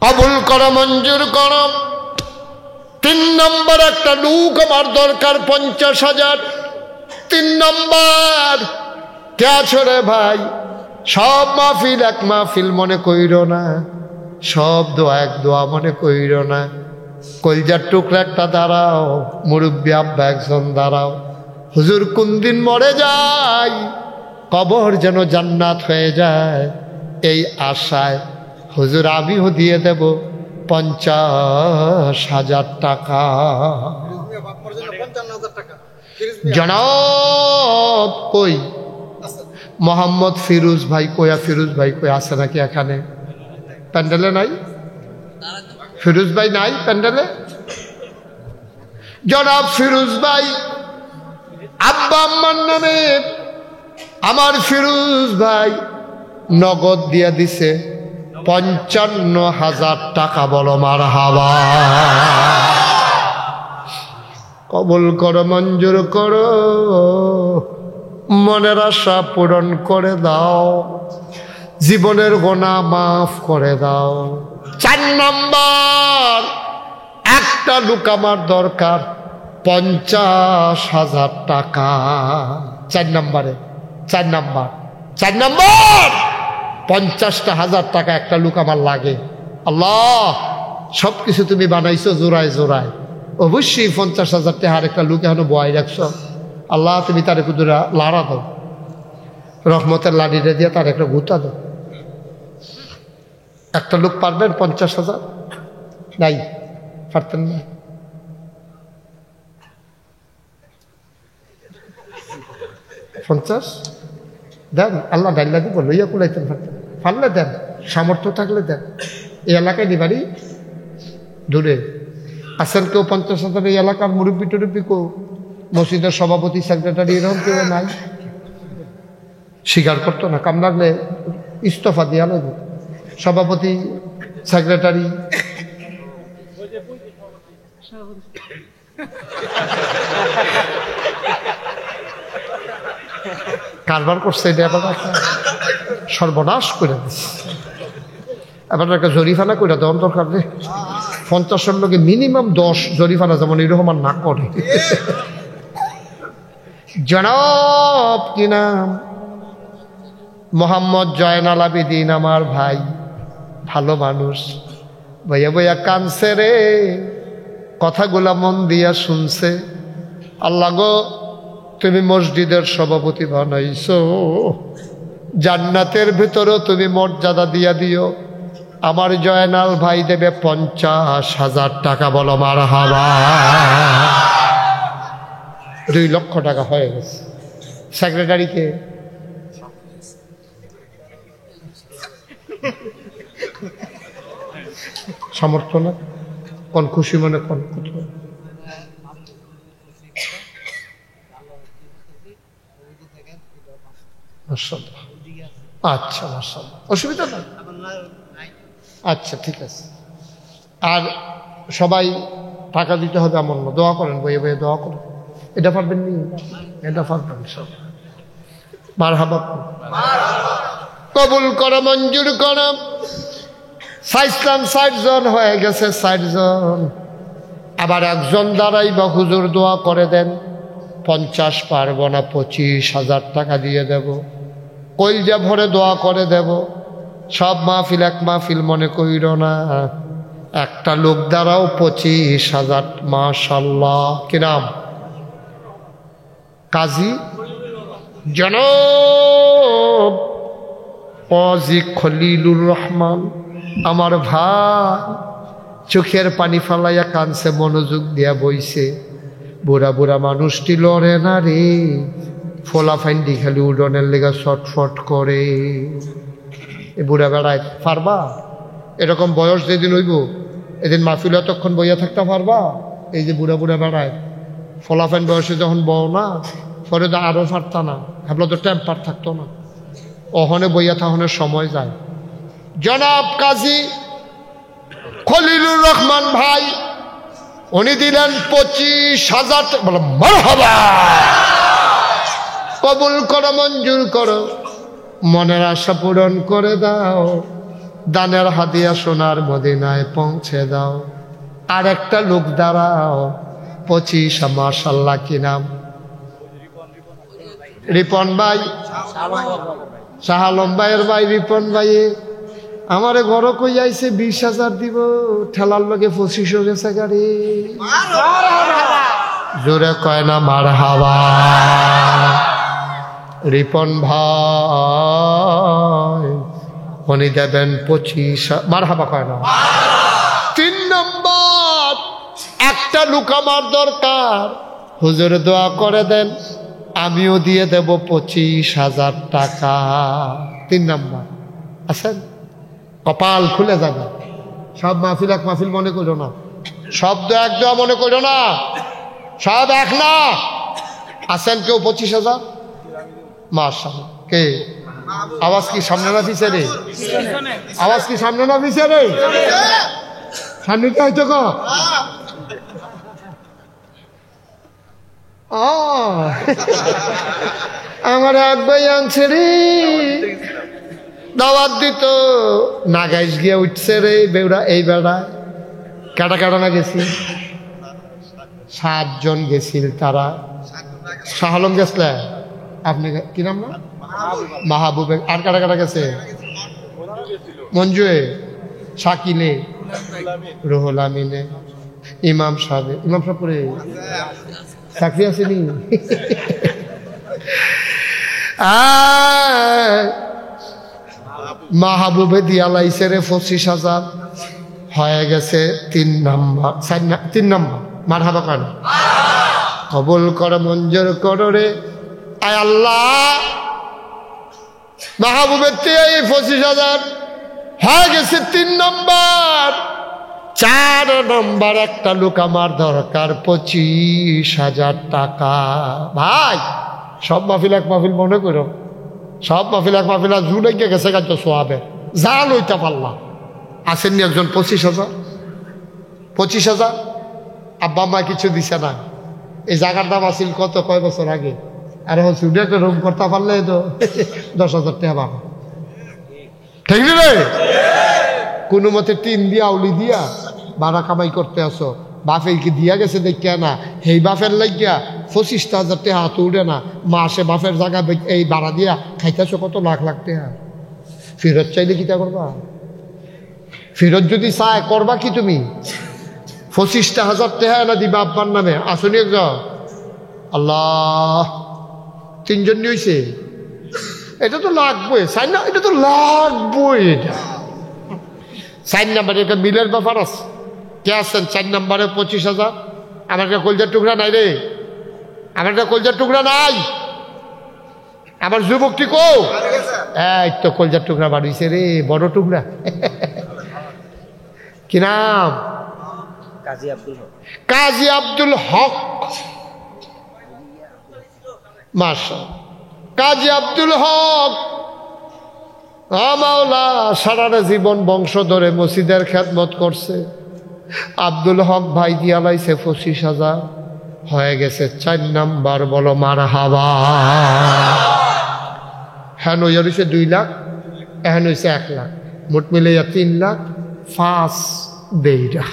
কবুল করো, মঞ্জুর করো। 3 নম্বর, একটা লোক আমার দরকার 50,000। 3 নম্বর, কে আছো রে ভাই? সব মাহফিল এক মাহফিল মনে কইর না, সব দোয়া এক দোয়া মনে কইর না। কলজার টুকরা একটা দাঁড়াও, মুরব্বী আব্বা একজন দাঁড়াও। হুজুর কোন দিন মরে যাই, কবর যেন জান্নাত হয়ে যায়, এই আশায় হুজুর আমিও দিয়ে দেব 50,000 টাকা। জনাব কই? মোহাম্মদ ফিরোজ ভাই কইয়া? ফিরোজ ভাই কই? আছে নাকি এখানে? প্যান্ডেলে নাই? ফিরোজ ভাই নাই প্যান্ডেলে? জনাব ফিরোজ ভাই আব্বা আম্মার নামে আমার ফিরোজ ভাই নগদ দিয়া দিছে 55,000 টাকা। বলো মারহাবা। কবুল করো, মঞ্জুর করো, মনের আশা পূরণ করে দাও, জীবনের গোনা মাফ করে দাও। 4 নম্বর, একটা লোক আমার দরকার 50,000 টাকা। 4 নম্বরে, 4 নম্বর, 4 নম্বর, 50,000 টাকা একটা লোক আমার লাগে। আল্লাহ সব কিছু তুমি বানাইছো জোড়ায় জোড়ায়, অবশ্যই 50,000 টাকার একটা লোক এখনো বয় রাখছো। আল্লাহ তুমি তার একটু লাড়া দাও, রহমতের লাড়িটা দিয়ে তার একটা গুতা দাও। একটা লোক পারবেন 50,000? নাই, পারতেন না। পঞ্চাশ দেন, আল্লাহ ডাইলা দিব, লইয়া কুলাইতেন পারতেন। পারলে দেন, সামর্থ্য থাকলে দেন। এই এলাকায় নিবারই দূরে আছেন কেউ 50,000? এই এলাকার মুরব্বী টুরব্বী কেউ, মসজিদের সভাপতি সেক্রেটারি এরকম কেউ নাই? স্বীকার করতো না, কাম লাগলে ইস্তফা দিয়া লাগবে, সভাপতি সেক্রেটারি কারবার করছে, এটা এবার একটা সর্বনাশ করে দিচ্ছে। এবার একটা জরিফানা করে দেওয়ার দরকার রে, 50 লোকে মিনিমাম 10 জরিফানা যেমন এরকম আর না করে। জনাব কি নাম? মোহাম্মদ জয়নাল আবেদিন, আমার ভাই, ভালো মানুষ, ভাইয়া ভাইয়া কানছে রে, কথাগুলা মন দিয়া শুনছে। আল্লাহ গো, তুমি মসজিদের সভাপতি বানাইছো, জান্নাতের ভিতরেও তুমি মর্যাদা দিয়া দিও। আমার জয়নাল ভাই দেবে 50,000 টাকা, বলো মারহাবা। 2 লক্ষ টাকা হয়ে গেছে। সেক্রেটারিকে সমর্থন কোন খুশি মনে কোন আচ্ছা, মাশাআল্লাহ, অসুবিধা নাই। আচ্ছা, ঠিক আছে। আর সবাই টাকা দিতে হবে এমন না, দোয়া করেন, বইয়ে বইয়ে দোয়া করেন। এটা পারবেন নি? এটা পারবেন সব। মারহাবা, কবুল করো, মঞ্জুর করো। 60 জন হয়ে গেছে, 60 জন। আবার একজন দাঁড়াইবা, হুজুর দোয়া করে দেন। 50 পারবো না, 25,000 টাকা দিয়ে দেব, কইলজা ভরে দোয়া করে দেব। সব মাহফিল এক মাহফিল মনে কইর না, একটা লোক দ্বারাও 25,000। মাশাআল্লাহ। কি নাম? কাজী জনাব কাজী খলিলুর রহমান, আমার ভাই। চোখের পানি ফালাইয়া কানছে, মনোযোগ দিয়া বইছে। বুড়া বুড়া মানুষটি লড়ে না রে, ফোলা ফাইন্ডি খালি উডনের লেগা ছটফট করে। এ বুড়া বেড়ায় পারবা? এরকম বয়স যেদিন হইব, এদিন মাহফিল এতক্ষণ বইয়া থাকতে পারবা? এই যে বুড়া বুড়া বেড়ায়, ফোলা ফাইন বয়সে যখন বও না, পরে তো আরও পারতা না, ভাবলো তো টেম্পার থাকতো না। ওখানে বইয়া থাকনের সময় যায়। জনাব কাজী খলিলুর রহমান ভাই, উনি দিলেন 25,000। বলো মারহাবা। কবুল করো, মঞ্জুর করো, মনের আশা পূরণ করে দাও, দানের হাদিয়া সোনার মদিনায় পৌঁছে দাও। আর একটা লোক দাঁড়াও, 25। মাশাআল্লাহ। কি নাম? রিপন ভাই, শাহ আলম ভাইয়ের ভাই রিপন ভাই। আমারে ঘর কই আইছে 20,000 দিব, ঠেলার লগে 25 গেছে গাড়ি। জোরে কয় না মারহাবা। রিপন ভাই উনি দেবেন 25। মারহাবা কয় না। 3 নম্বর, একটা লোক আমার দরকার, হুজুর দোয়া করে দেন, আমিও দিয়ে দেব 25,000 টাকা। 3 নম্বর আছেন? কপাল খুলে যাবে। সব মাহফিল এক মাহফিল মনে করো না, শব্দ এক দোয়া মনে করো না, সব এক না। আছেন কেউ 25,000? মাশাআল্লাহ। কে? আওয়াজ কি সামনে না পিছে রে? আওয়াজ কি সামনে না পিছে রে? সামনে তো হয়তো গো। আমার এক ভাই আনছে রে, দাওয়াত দিত, নাগাইশ গিয়া উঠছে রে বেউরা। এই বেড়া কাটা কাটা না গেছি, 7 জন গেছিল তারা। শাহ আলম গেছিল, আপনি কি নাম না? মাহবুবে। আর কাটা কাটা গেছে? মঞ্জুয়ে, শাকিলে, রুহুল আমিনে, ইমাম সাহেব। ইমাম সাহেব পরে চাকরি আসেনি? মাহবুবে দিয়া লাইছে রে 25,000 হয়ে গেছে। 3 নম্বর, 3 নম্বর। মারহাবা কেন? কবুল করো, মঞ্জুর করো রে। আয় আল্লাহ, মাহবুবের 25,000 হয়ে গেছে। 3 নম্বর। 4 নম্বর, একটা লোক আমার দরকার, 25,000 টাকা। ভাই সব মাহফিল এক মাহফিল মনে করো, সব মাহফিল এক মাহফিলা জুড়ে গিয়ে গেছে গাছ সোয়াবে যা লইতে পারলাম। আসেননি একজন 25,000 25,000 আব্বা মা কিছু দিছে না। এই জায়গার দাম আসিল কত কয় বছর আগে, আর এখন চুড়ে একটা রুম করতে পারলে তো 10,000 টাকা পাবো, ঠিক রে? কোনো মতে টিন দিয়া আউলি দিয়া ভাড়া কামাই করতে আসো, বাপের কি দিয়া গেছে দেখিয়া না, এই বাপের লাগিয়া 25,000 টাকা হাত উঠে না, মাসে বাপের জায়গা এই ভাড়া দিয়া খাইতেছো কত লাখ লাখ টাকা। ফেরত চাইলে কিটা করবা? ফেরত যদি চায় করবা কি তুমি? 25,000 টাকা না দিবা আব্বার নামে? আসুনি একজন আল্লাহ 3 জন হয়েছে, এটা তো লাগবে চাই না, এটা তো লাগবে। এটা 4 নম্বরে একটা মিলের ব্যাপার আছে। কে আছেন 4 নম্বরে 25,000? আমার একটা কলজার টুকরা নাই রে, আমার একটা কলজার টুকরা নাই। আমার যুবকটি কো এই তো কলজার টুকরা বাড়িয়েছে রে, বড় টুকরা। কি নাম? কাজী আব্দুল হক। মাশাআল্লাহ, কাজী আব্দুল হক মাওলা সারাটা জীবন বংশ ধরে মসজিদের খেদমত করছে। আব্দুল হক ভাই দিয়া লাইছে 25,000, হয়ে গেছে 4 নাম্বার। বলো মারহাবা। হ্যাঁ নইয়া রয়েছে 2 লাখ, এখন হয়েছে 1 লাখ, মোট মিলে 3 লাখ 5 দেইরা।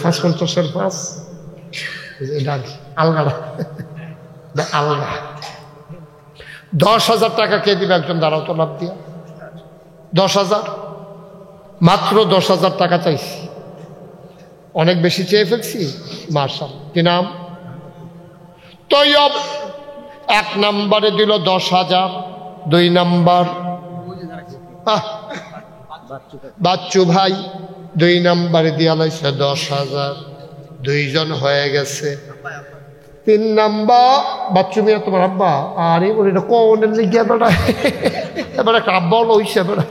ফাঁস 50-এর 5 আলগা আলগা। 10,000 টাকা কে দিবে? একজন দাঁড়াও তো লাভ দিয়া। 10,000, মাত্র 10,000 টাকা চাইছি, অনেক বেশি চেয়ে ফেলছি। মাশাআল্লাহ। কি নাম? তৈয়ব। 1 নম্বরে দিল 10,000, 2 নম্বর বাচ্চু ভাই 2 নম্বরে দিয়া লাইছে 10,000, 2 জন হয়ে গেছে। 3 নম্বর বাচ্চু মিয়া তোমার আব্বা? আরে বলে এটা কোন লিখিয়া বেড়া, এবার একটা আব্বা লইছে বেড়া।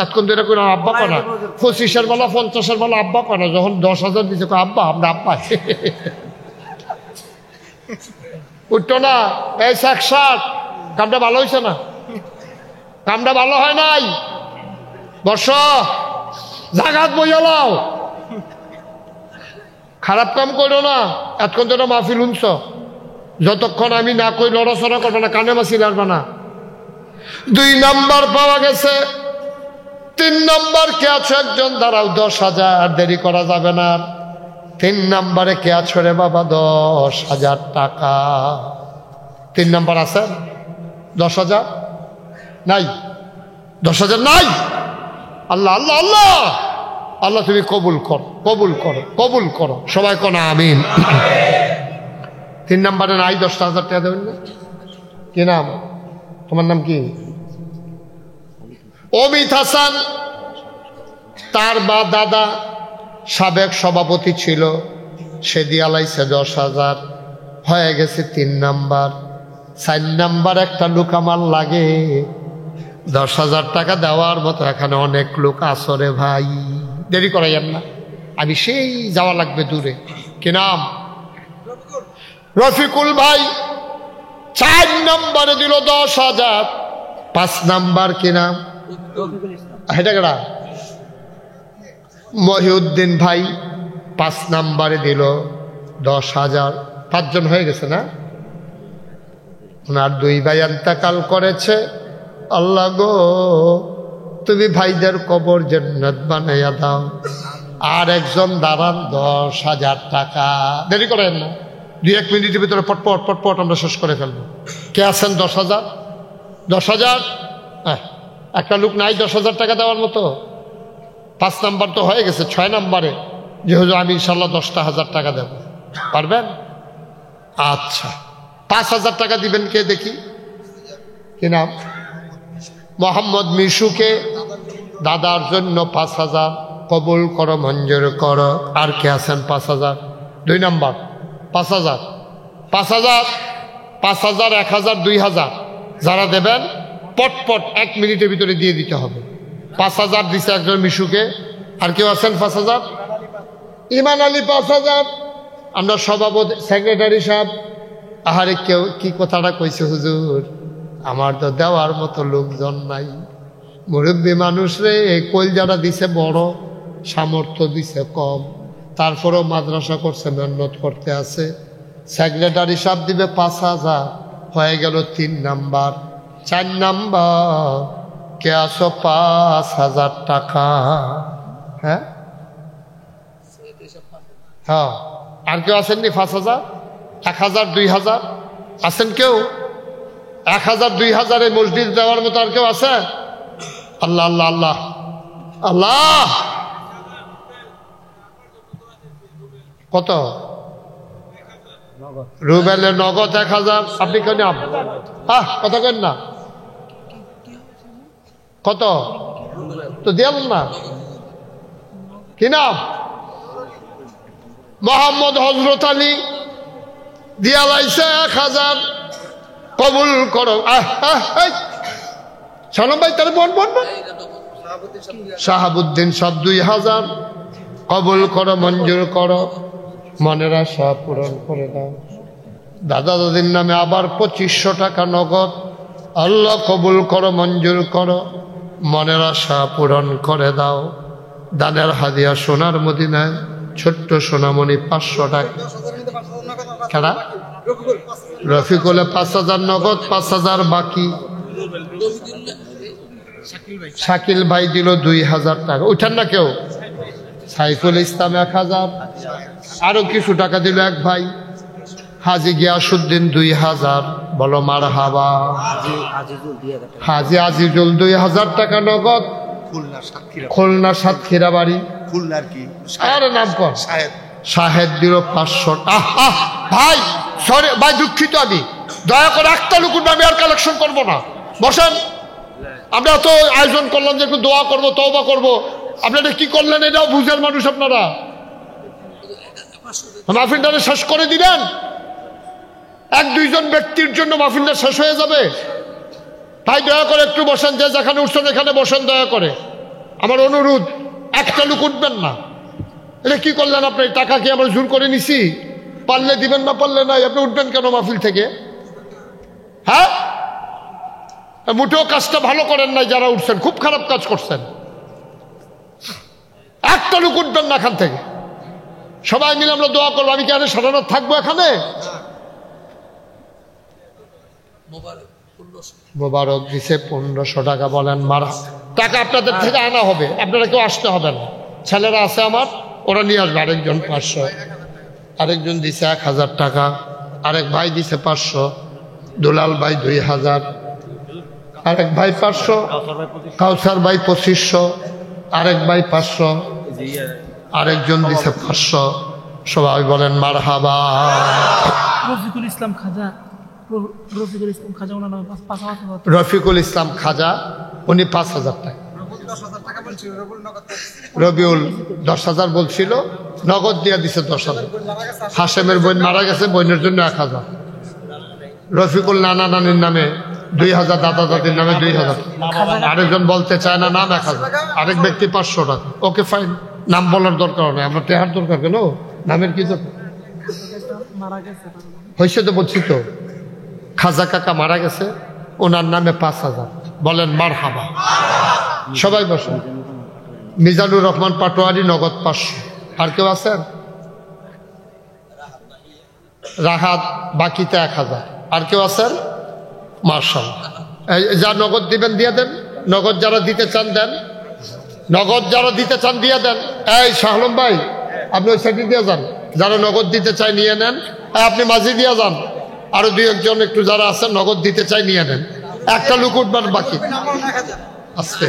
এতক্ষণ ধরে করে আব্বা কনা 25-এর বেলা 50-এর বেলা আব্বা কনা, যখন 10,000 দিচ্ছে আব্বা আমরা আব্বা। উঠতো না এই 60, কামটা ভালো হয়েছে না? কামটা ভালো হয় নাই? বর্ষ জাগাত বইয়ালাও, খারাপ কাম করো না। এতক্ষণ তো মাহফিল শুনছ, যতক্ষণ আমি না কই লড়াচড়া করবো না, কানে মাসি লাড়বা না। 2 নাম্বার পাওয়া গেছে। 3 নাম্বার কে আছো? একজন দাঁড়াও, 10,000, দেরি করা যাবে না। 3 নাম্বারে কে আছো রে বাবা? 10,000 টাকা। 3 নাম্বার আছে? 10,000 নাই? 10,000 নাই? আল্লাহ আল্লাহ আল্লাহ আল্লাহ, তুমি কবুল করো, কবুল করো, কবুল করো, সবাই কোন আমিন। 3 নাম্বারে নাই? 10,000 টাকা দেবেন না? কি নাম তোমার? নাম কি? অমিত হাসান। তার বা দাদা সাবেক সভাপতি ছিল, সে দিয়া লাইছে 10,000, হয়ে গেছে 3 নাম্বার। 4 নাম্বার একটা লোক আমার লাগে, 10,000 টাকা দেওয়ার মতো এখানে অনেক লোক আসরে ভাই, দেরি করাইয়েন না, আমি সেই যাওয়া লাগবে দূরে। কি নাম? রফিকুল ভাই। 4 নাম্বারে দিল 10,000। 5 নাম্বার কি নাম? হেটাগড়া মহিউদ্দিন ভাই। 5 নাম্বারে দিল 10,000। 5 জন হয়ে গেছে না? ওনার 2 ভাই ইন্তেকাল করেছে। আল্লাহ গো, তুমি ভাইদের কবর জান্নাত বানাইয়া দাও। আর একজন দাঁড়ান 10,000 টাকা। দেরি করেন না, 2-1 মিনিটের ভিতরে পটপট পটপট আমরা শেষ করে ফেলবো। কে আছেন? 10,000? 10,000? হ্যাঁ, একটা লোক নাই 10,000 টাকা দেওয়ার মতো? 5 নাম্বার তো হয়ে গেছে। 6 নাম্বারে যে হুজুর আমি ইনশাল্লাহ 10,000 টাকা দেব, পারবেন? আচ্ছা, 5,000 টাকা দিবেন কে দেখি? কি নাম? মোহাম্মদ মিশুকে দাদার জন্য 5,000 কবুল করো, মঞ্জুর করো। আর কে আছেন? 5,000। 2 নাম্বার 5,000, 5,000, 5,000, 1,000, 2,000 যারা দেবেন পটপট 1 মিনিটের ভিতরে দিয়ে দিতে হবে। 5,000 দিছে একজন মিশুকে। আর কেউ আছেন? 5,000। ইমান আলী 5,000। আমরা সভাপতি সেক্রেটারি সাহেব। আহারে কেউ কি কথাটা কইছে হুজুর, আমার তো দেওয়ার মতো লোকজন নাই। মুরব্বী মানুষ রে, কলজাটা দিছে বড়, সামর্থ্য দিছে কম, তারপরেও মাদ্রাসা করছে, মেহনত করতে আছে। সেক্রেটারি সাহেব দিবে 5,000, হয়ে গেল 3 নাম্বার। 4 নাম্বার কে আসো 5,000 টাকা। হ্যাঁ হ্যাঁ, আর কেউ আসেননি 5,000, 1,000, 2,000 আছেন কেউ? 1,000, 2,000 এই মসজিদ দেওয়ার মতো আর কেউ আছে? আল্লাহ আল্লাহ আল্লাহ আল্লাহ। কত? রুবেলের নগদ 1,000। আপনি কেন কত কেন না? কত তো দিয়াল না? কি নাম? মোহাম্মদ হজরত আলী দিয়া লাইছে 1,000। কবুল করো। সালাম ভাই, তাহলে বল বল। শাহাবুদ্দিন সব 2,000। কবুল করো, মঞ্জুর করো, মনের আশা পূরণ করে দাও। দাদা দাদির নামে আবার 2,500 টাকা নগদ। আল্লাহ কবুল করো, মঞ্জুর করো, মনের আশা পূরণ করে দাও। দানের হাদিয়া সোনার মদিনায় ছোট্ট সোনামণি 500 টাকা। কেডা? রফিকুলে 5,000 নগদ, 5,000 বাকি। শাকিল ভাই দিল 2,000 টাকা। উঠেন না কেউ? সাইফুল ইসলাম 1,000। আরো কিছু টাকা দিল এক ভাই, হাজি গিয়াসুদ্দিন 2,000। বলো মারহাবা। হাজি আজিজুল 2,000 টাকা নগদ, খুলনা সাতক্ষীরা বাড়ি। আরে নাম কর। শাহেদ দিল 500 টাকা। ভাই সরি ভাই, দুঃখিত আমি, দয়া করে একটা লুকুন আমি আর কালেকশন করবো না। বসেন, আমরা তো আয়োজন করলাম যে একটু দোয়া করবো, তওবা করবো। আপনারা কি করলেন এটাও বুঝেন মানুষ। আপনারা মাহফিলটা শেষ করে দিবেন। 1-2 জন ব্যক্তির জন্য মাহফিলটা শেষ হয়ে যাবে। তাই দয়া করে একটু বসেন, যে যেখানে উঠছেন এখানে বসেন দয়া করে। আমার অনুরোধ, একটা লোক উঠবেন না। এটা কি করলেন আপনি? টাকা কি আমরা জোর করে নিছি? পারলে দিবেন, না পারলে নাই। আপনি উঠবেন কেন মাহফিল থেকে? হ্যাঁ, মোটেও কাজটা ভালো করেন নাই যারা উঠছেন, খুব খারাপ কাজ করছেন। একটা লোক উঠবেন না এখান থেকে। সবাই মিলে আমরা দোয়া করবো। আমি কি আরে সারা রাত থাকবো এখানে? মোবারক দিছে 1,500 টাকা। বলেন মারা। টাকা আপনাদের থেকে আনা হবে, আপনারা কেউ আসতে হবে না। ছেলেরা আছে আমার, ওরা নিয়ে আসবে। আরেকজন 500, আরেকজন দিছে 1,000 টাকা, আরেক ভাই দিছে 500, দুলাল ভাই 2,000, আরেক ভাই 500, কাউসার ভাই 2,500, আরেক ভাই 500, আরেকজন দিছে 500। সবাই বলেন মারহাবা। রফিকুল ইসলাম খাজা, রফিকুল ইসলাম খাজা, উনি 5,000 টাকা। রবিউল 10,000 বলছিল, নগদ দিয়ে দিছে 10,000। হাশেমের বোন মারা গেছে, বোনের জন্য 1,000। রফিকুল নানা নানির নামে 2,000, দাদা দাদির নামে 2,000। আরেকজন বলতে চায় না, নাম 1,000। আরেক ব্যক্তি 500 টাকা। ওকে ফাইন, নাম বলার দরকার নেই, আমরা টেহার দরকার কেন? নামের কি দরকার? হয়েছে তো, বলছি তো। খাজা কাকা মারা গেছে, ওনার নামে 5,000। বলেন মারহাবা। সবাই বসেন। মিজানুর রহমান পাটোয়ারি নগদ 500। আর কেউ আছেন? রাহাত বাকিতে 1,000। আর কেউ আছেন? মাশাআল্লাহ। যা নগদ দিবেন দিয়ে দেন। নগদ যারা দিতে চান দেন। নগদ যারা দিতে চান দিয়ে দেন। এই শাহলম ভাই, আপনি ওই সাইডে দিয়ে যান। যারা নগদ দিতে চায় নিয়ে নেন। আপনি মাঝে দিয়ে যান। আরো 2-1 একটু যারা আছেন নগদ দিতে চাই নিয়ে নেন। একটা লোক উঠবার বাকি আজকে।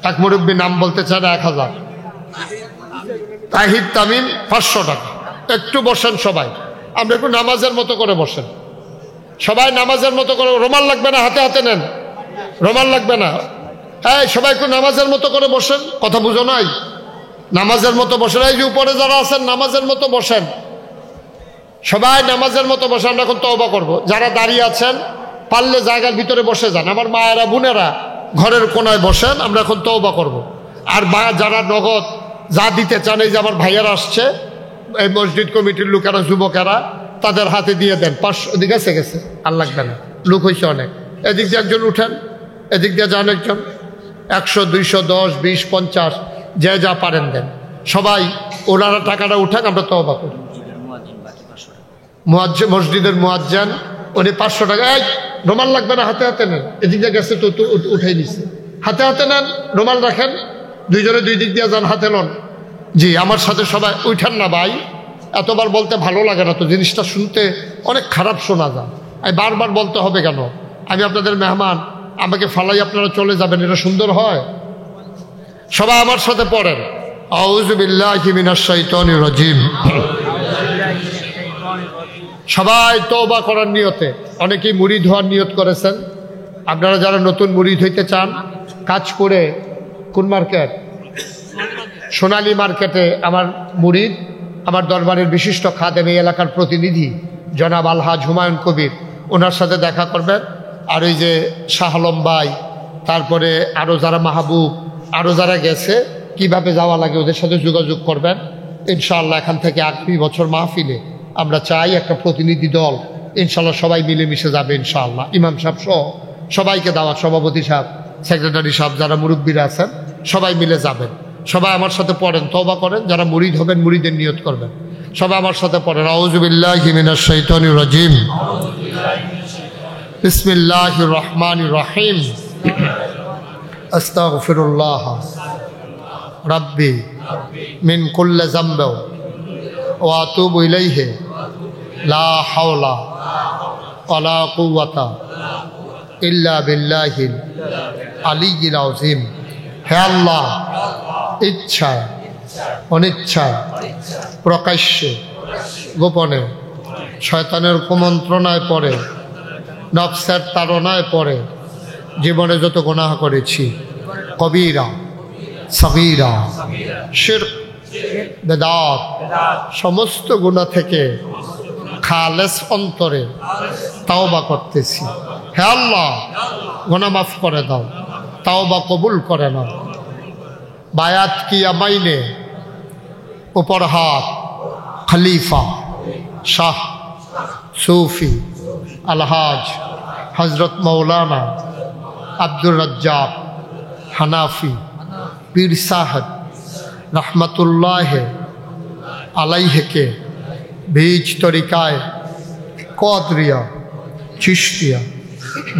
এক মুরব্বী নাম বলতে চায় না, 1,000। তাহিদ তামিম 500 টাকা। একটু বসেন সবাই, আমরা একটু নামাজের মতো করে বসেন। সবাই নামাজের মতো করে। রুমাল লাগবে না, হাতে হাতে নেন। রুমাল লাগবে না। এই সবাই একটু নামাজের মতো করে বসেন। কথা বুঝো নাই? নামাজের মতো বসেন। এই যে উপরে যারা আছেন নামাজের মতো বসেন। সবাই নামাজের মতো বসে। আমরা এখন তওবা করব। যারা দাঁড়িয়ে আছেন পারলে জায়গার ভিতরে বসে যান। আমার মায়েরা বোনেরা ঘরের কোনায় বসেন, আমরা এখন তওবা করব। আর যারা নগদ যা দিতে চান, এই যে আমার ভাইয়ারা আসছে, এই মসজিদ কমিটির লোকেরা, যুবকেরা, তাদের হাতে দিয়ে দেন। 500 গেছে গেছে, আর লাগবে না, লোক হয়েছে অনেক। এদিক দিয়ে একজন উঠেন, এদিক দিয়ে যান একজন, 100, 200, 10, 20, 50 যে যা পারেন দেন। সবাই ওনারা টাকাটা উঠাক, আমরা তওবা করি। মসজিদের মুয়াজ্জিন উনি 500 টাকা, এই রুমাল লাগবে না, হাতে হাতে নেন। এদিক দিয়ে গেছে তো উঠাই নিছে, হাতে হাতে নেন, রুমাল রাখেন, দুইজনে দুই দিক দিয়ে যান, হাতে লন। জি, আমার সাথে সবাই উঠেন না ভাই, এতবার বলতে ভালো লাগে না তো, জিনিসটা শুনতে অনেক খারাপ শোনা যায়। আমি বারবার বলতে হবে কেন? আমি আপনাদের মেহমান, আমাকে ফালাই আপনারা চলে যাবেন, এটা সুন্দর হয়? সবাই আমার সাথে পড়েন, আউযু বিল্লাহি মিনাশ শাইতানির রাজিম। সবাই তওবা করার নিয়তে, অনেকেই মুরিদ হওয়ার নিয়ত করেছেন। আপনারা যারা নতুন মুরিদ হইতে চান, কাজ করে কোন মার্কেট? সোনালী মার্কেটে আমার মুরিদ, আমার দরবারের বিশিষ্ট খাদেম, এই এলাকার প্রতিনিধি জনাব আলহাজ হুমায়ুন কবির, ওনার সাথে দেখা করবেন। আর ওই যে শাহ আলম ভাই, তারপরে আরও যারা মাহবুব, আরও যারা গেছে, কিভাবে যাওয়া লাগে ওদের সাথে যোগাযোগ করবেন। ইনশাআল্লাহ এখান থেকে আগামী বছর মাহফিলে আমরা চাই একটা প্রতিনিধি দল, ইনশাআল্লাহ সবাই মিলেমিশে যাবে ইনশাআল্লাহ। ইমাম সাহেব সহ সবাইকে দাওয়াত, সভাপতি সাহেব, সেক্রেটারি সাহেব, যারা মুরব্বীরা আছেন সবাই মিলে যাবেন। সবাই আমার সাথে পড়েন, তওবা করেন। যারা মুরিদ হবেন মুরিদের নিয়ত করবেন। সবাই আমার সাথে পড়েন, আউযু বিল্লাহি মিনাশ শাইতানির রাজিম, বিসমিল্লাহির রহমানির রহিম, আস্তাগফিরুল্লাহ রাব্বি মিন কুল্লি যামবি ওয়া আতুবু ইলাইহি লা হাওলা ওয়ালা কুওয়াতা ইল্লা বিল্লাহিল আলিয়্যিল আযীম। হে আল্লাহ, ইচ্ছায় অনিচ্ছায়, প্রকাশ্যে গোপনে, শয়তানের কুমন্ত্রণায় পড়ে, নফসের তাড়নায় পড়ে জীবনে যত গুনাহ করেছি, কবিরা সগীরা, শিরক, বেদাত, সমস্ত গুনাহ থেকে খালেস অন্তরে তাওবা করতেছি। হে আল্লাহ, গুনাহ মাফ করে দাও, তাওবা কবুল করে নাও। বায়াত কিয়া মাইনে, উপর হাত, খলিফা শাহ সুফি আলহাজ হজরত মৌলানা আব্দুর রাজ্জাক হানাফি পীর সাহেব রহমতুল্লাহ আলাইহকে বীজ তরিকায় কদরিয়া, চিশতিয়া,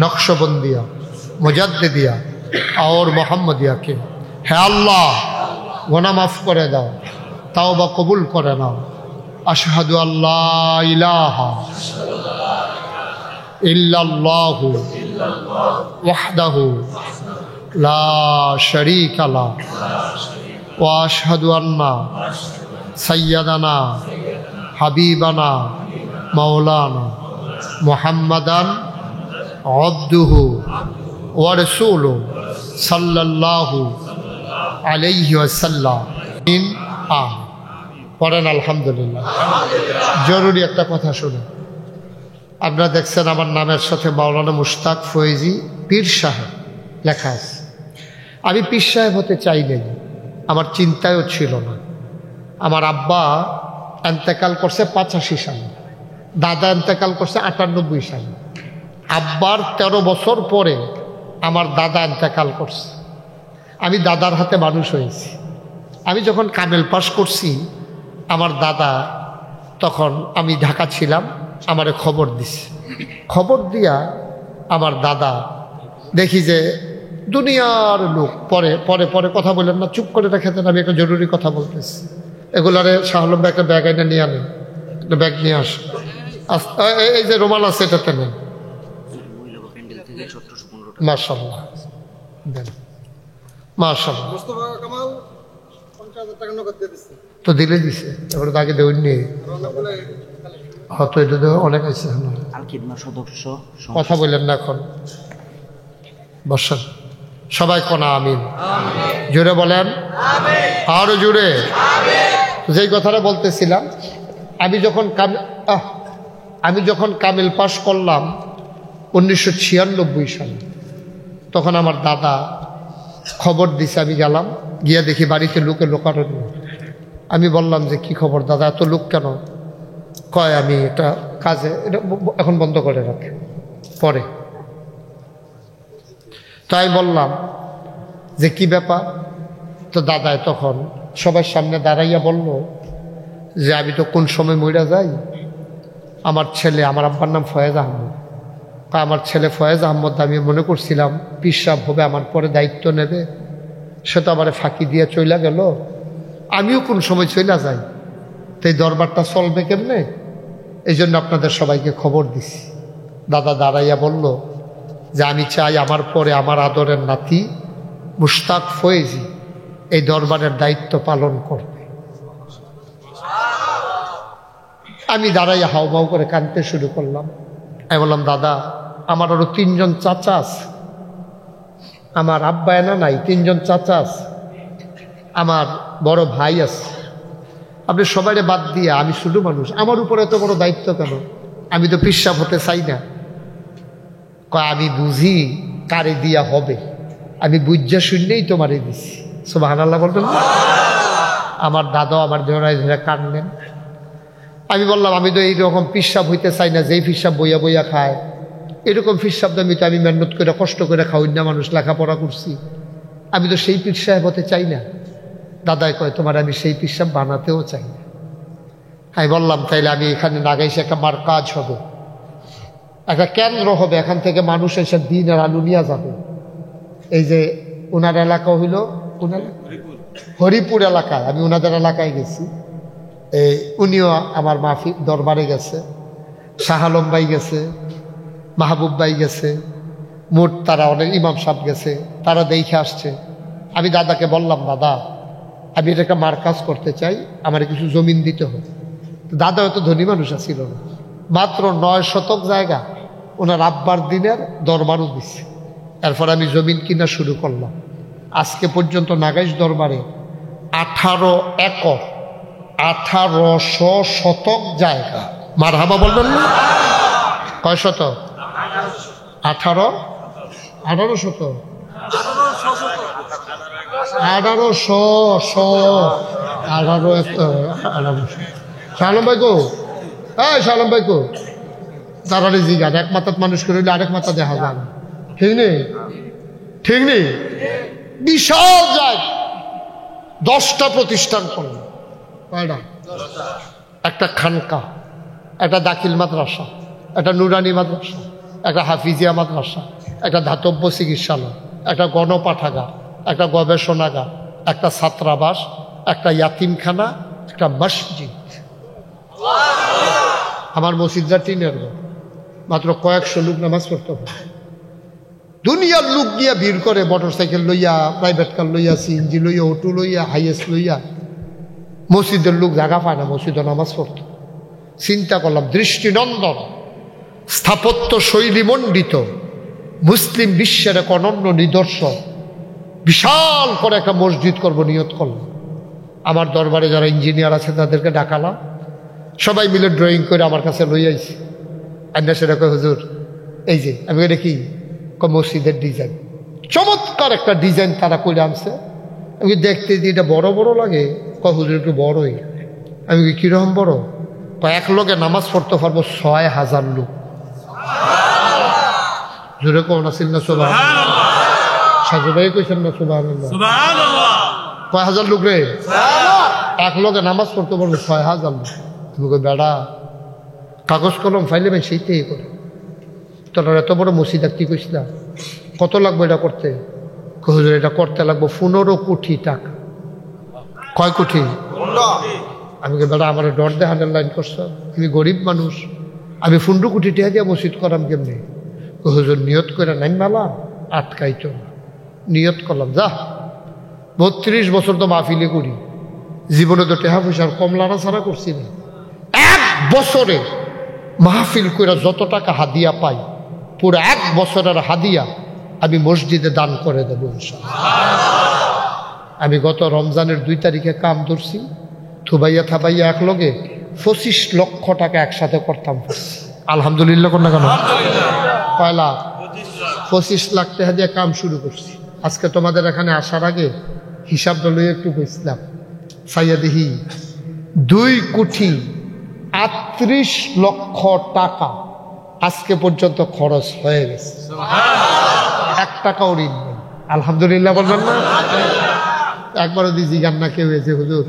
নকশবন্দিয়া, মুজাদ্দিদিয়া और মোহাম্মদিয়া के হে আল্লাহ, গুনাহ মাফ করে দাও, তাওবা কবুল করে নাও। আশহাদু আল্লা ইলাহা ইল্লাল্লাহু ওয়াহদাহু লা শারীকা লাহু ওয়া আশহাদু আন্না সাইয়্যিদানা হাবিবানা মাওলানা মুহাম্মাদান আবদুহু ওয়া রাসূলুহু সাল্লাল্লাহু আলাইহি ওয়াসাল্লাম। পড়েন আলহামদুলিল্লাহ। জরুরি একটা কথা শুনুন। আপনারা দেখছেন আমার নামের সাথে মাওলানা মুশতাক ফয়েজি পীর সাহেব লেখা আছে। আমি পীর সাহেব হতে চাই নাই, আমার চিন্তায়ও ছিল না। আমার আব্বা এন্তেকাল করছে 85 সালে, দাদা এন্তেকাল করছে 98 সালে। আব্বার 13 বছর পরে আমার দাদা এন্তেকাল করছে। আমি দাদার হাতে মানুষ হয়েছি। আমি যখন কামেল পাস করছি, আমার দাদা, তখন আমি ঢাকা ছিলাম, আমারে খবর দিছে। খবর দিয়া আমার দাদা দেখি যে দুনিয়ার লোক, পরে পরে পরে কথা বললেন না, চুপ করে রেখে দেন, আমি একটা জরুরি কথা বলতেছি। এগুলারে শাহ আলম ভাই একটা ব্যাগ এনে নিয়ে আনেন, একটা ব্যাগ নিয়ে আস। এই যে রুমাল আছে এটাতে নেন, মাশাআল্লাহ দেন, মাশাআল্লাহ। তো দিলে দিছে, এবার তাকে দেউনি হয়তো এটা অনেক আছে। কথা বললেন না এখন, বসেন সবাই, কোনা আমিন, জোরে বলেন আরো জোরে। যেই কথাটা বলতেছিলাম, আমি যখন কামিল পাস করলাম 1996 সালে, তখন আমার দাদা খবর দিছে। আমি গেলাম, গিয়া দেখি বাড়িতে লোকে লোকানো। আমি বললাম যে কি খবর দাদা, এত লোক কেন? কয় আমি এটা কাজে, এটা এখন বন্ধ করে রাখে, পরে তাই বললাম যে কি ব্যাপার। তো দাদায় তখন সবার সামনে দাঁড়াইয়া বলল যে আমি তো কোন সময় মইরা যাই, আমার ছেলে, আমার আব্বার নাম ফয়েজ আহমদ, তা আমার ছেলে ফয়েজ আহমদ, আমি মনে করছিলাম পিসাব হবে, আমার পরে দায়িত্ব নেবে, সে তো আমার ফাঁকি দিয়ে চইলা গেল, আমিও কোন সময় চইলা যাই, তো এই দরবারটা চলবে কেমনে, এই জন্য আপনাদের সবাইকে খবর দিছি। দাদা দাঁড়াইয়া বলল যে আমি চাই আমার পরে আমার আদরের নাতি মুশতাক ফয়েজি এই দরবারের দায়িত্ব পালন করবে। আমি দাঁড়াইয়া হাউমাউ করে কাঁদতে শুরু করলাম। আমি বললাম দাদা, আমার আরো 3 জন চাচা আছে, আমার আব্বা এনা নাই, 3 জন চাচা আছে, আমার বড় ভাই আছে, আপনি সবাইরে বাদ দিয়ে আমি শুধু মানুষ, আমার উপরে এত বড় দায়িত্ব কেন? আমি তো পিসাব হতে চাই না। আমি বুঝি কারে দিয়া হবে, আমি বুঝা শুনলেই তোমারে দিছি। সুবহানাল্লাহ বলবেন না? আমার দাদা আমার জোড়ায় ধরে কাঁদলেন। আমি বললাম আমি তো এইরকম পিসাব হইতে চাই না, যেই পিসাব বইয়া বইয়া খায়, এরকম পিসাব দামি তো আমি মেহনত করে কষ্ট করে খাওয়াই না, মানুষ লেখাপড়া করছি, আমি তো সেই পীর সাহেব হতে চাই না। দাদাই কয় তোমার আমি সেই পিসাব বানাতেও চাই না। আমি বললাম তাইলে আমি এখানে নাগাইছে একটা মার কাজ হবে, একটা কেন্দ্র হবে, এখান থেকে মানুষ এসে দিন আর আলু নিয়ে যাবে। এই যে ওনার এলাকা হইল হরিপুর এলাকায়, আমি ওনাদের এলাকায় গেছি, উনিও আমার মাহফিল দরবারে গেছে, শাহ আলম ভাই গেছে, মাহবুব ভাই গেছে, মোট তারা অনেক ইমাম সাহেব গেছে, তারা দেখে আসছে। আমি দাদাকে বললাম দাদা আমি এটা একটা মার্কাজ করতে চাই, আমার কিছু জমিন দিতে হবে। দাদা হয়তো ধনী মানুষ ছিল না, মাত্র 9 শতক জায়গা ওনার আব্বার দিনের দরবারও দিচ্ছে। এরপর আমি জমিন কিনা শুরু করলাম। আজকে পর্যন্ত নাগাইশ দরবারে 18 একর 1800 শতক জায়গা। মারহাবা বলবেন না? কয় শতক? 18 শতক 1800 শালম ভাই গো, শালম ভাই গো, তারারে জিগান এক মাথাত মানুষ করে হইলে আরেক মাথা দেখা যান, ঠিক নেই? ঠিক নেই? বিশাল জায়গা, 10টা প্রতিষ্ঠান করল। কয়টা? একটা খানকা, একটা দাখিল মাদ্রাসা, একটা নুরানি মাদ্রাসা, একটা হাফিজিয়া মাদ্রাসা, একটা ধাতব্য চিকিৎসালয়, একটা গণপাঠাগার, একটা গবেষণাগার, একটা ছাত্রাবাস, একটা ইয়াতিমখানা, একটা মসজিদ। আমার মসজিদটা টিনের ঘর, মাত্র কয়েকশো লোক নামাজ পড়তে হবে। দুনিয়ার লোক গিয়া ভিড় করে, মোটর সাইকেল লইয়া, প্রাইভেট কার লইয়া, সিএনজি লইয়া, অটো লইয়া, হাইয়েস্ট লইয়া। মসজিদের লোক জায়গা পায় না মসজিদে নামাজ পড়তে। চিন্তা করলাম, দৃষ্টিনন্দন, স্থাপত্য শৈলী মণ্ডিত, মুসলিম বিশ্বের এক অনন্য নিদর্শন, বিশাল করে একটা মসজিদ করব নিয়ত করলাম। আমার দরবারে যারা ইঞ্জিনিয়ার আছে তাদেরকে ডাকালাম, সবাই মিলে ড্রয়িং করে আমার কাছে লই আইছি। আন্না সেটা কয় হুজুর এই যে, আমি দেখি মসজিদের ডিজাইন, চমৎকার একটা ডিজাইন তারা করে আনছে। আমি দেখতে দিই এটা বড় বড় লাগে, কয় হুজুর একটু বড়ই। আমি কিরকম বড়? এক লোকে নামাজ পড়তে পারবো 6000 লোক। জোরে কোন আসিল না? সুবহানাল্লাহ। সাজু ভাই কইছেন না সুবহানাল্লাহ? কয় হাজার লোক রে? এক লোকে নামাজ পড়তে পারবো 6000 লোক। তুমি কই বেড়া, কাগজ কলম ফাইলে ভাই সেইটাই করে। তোরা এত বড় মসজিদ কি কইছিলাম? কত লাগবে এটা করতে? হুজুর এটা করতে লাগবো 15 কোটি টাকা। কয় কোটি? আমি বেড়া আমার ডর দিয়ে আন্ডারলাইন করছো, আমি গরিব মানুষ, আমি 15 কোটি টাকা দিয়ে মসজিদ করাম কেমনি? হুজুর নিয়ত করে নাই মালা আটকাইতো না। নিয়ত করলাম, যা 32 বছর তো মাহফিলে করি, জীবনে তো টেহা পয়সার কমলানা ছাড়া করছি না। 1 বছরে মাহফিল করে যত টাকা হাদিয়া পাই, পুরো 1 বছরের হাদিয়া আমি মসজিদে দান করে দেবো ইনশাআল্লাহ। আমি গত রমজানের 2 তারিখে কাম ধরছি, থুবাইয়া থাবাইয়া এক লগে 25 লক্ষ টাকা একসাথে করতাম। আলহামদুলিল্লাহ কর না কেন? পয়লা 25 লাখ টাকা দিয়ে কাম শুরু করছি। আজকে তোমাদের এখানে আসার আগে হিসাবটা লইয়া একটু কইছিলাম, সাইয়া দেখি 2,38 লক্ষ টাকা আজকে পর্যন্ত খরচ হয়ে গেছে। 1 টাকাও ঋণ নেই। আলহামদুলিল্লাহ বলবেন না? একবারও দি জিগান না কেউ এসে হুজুর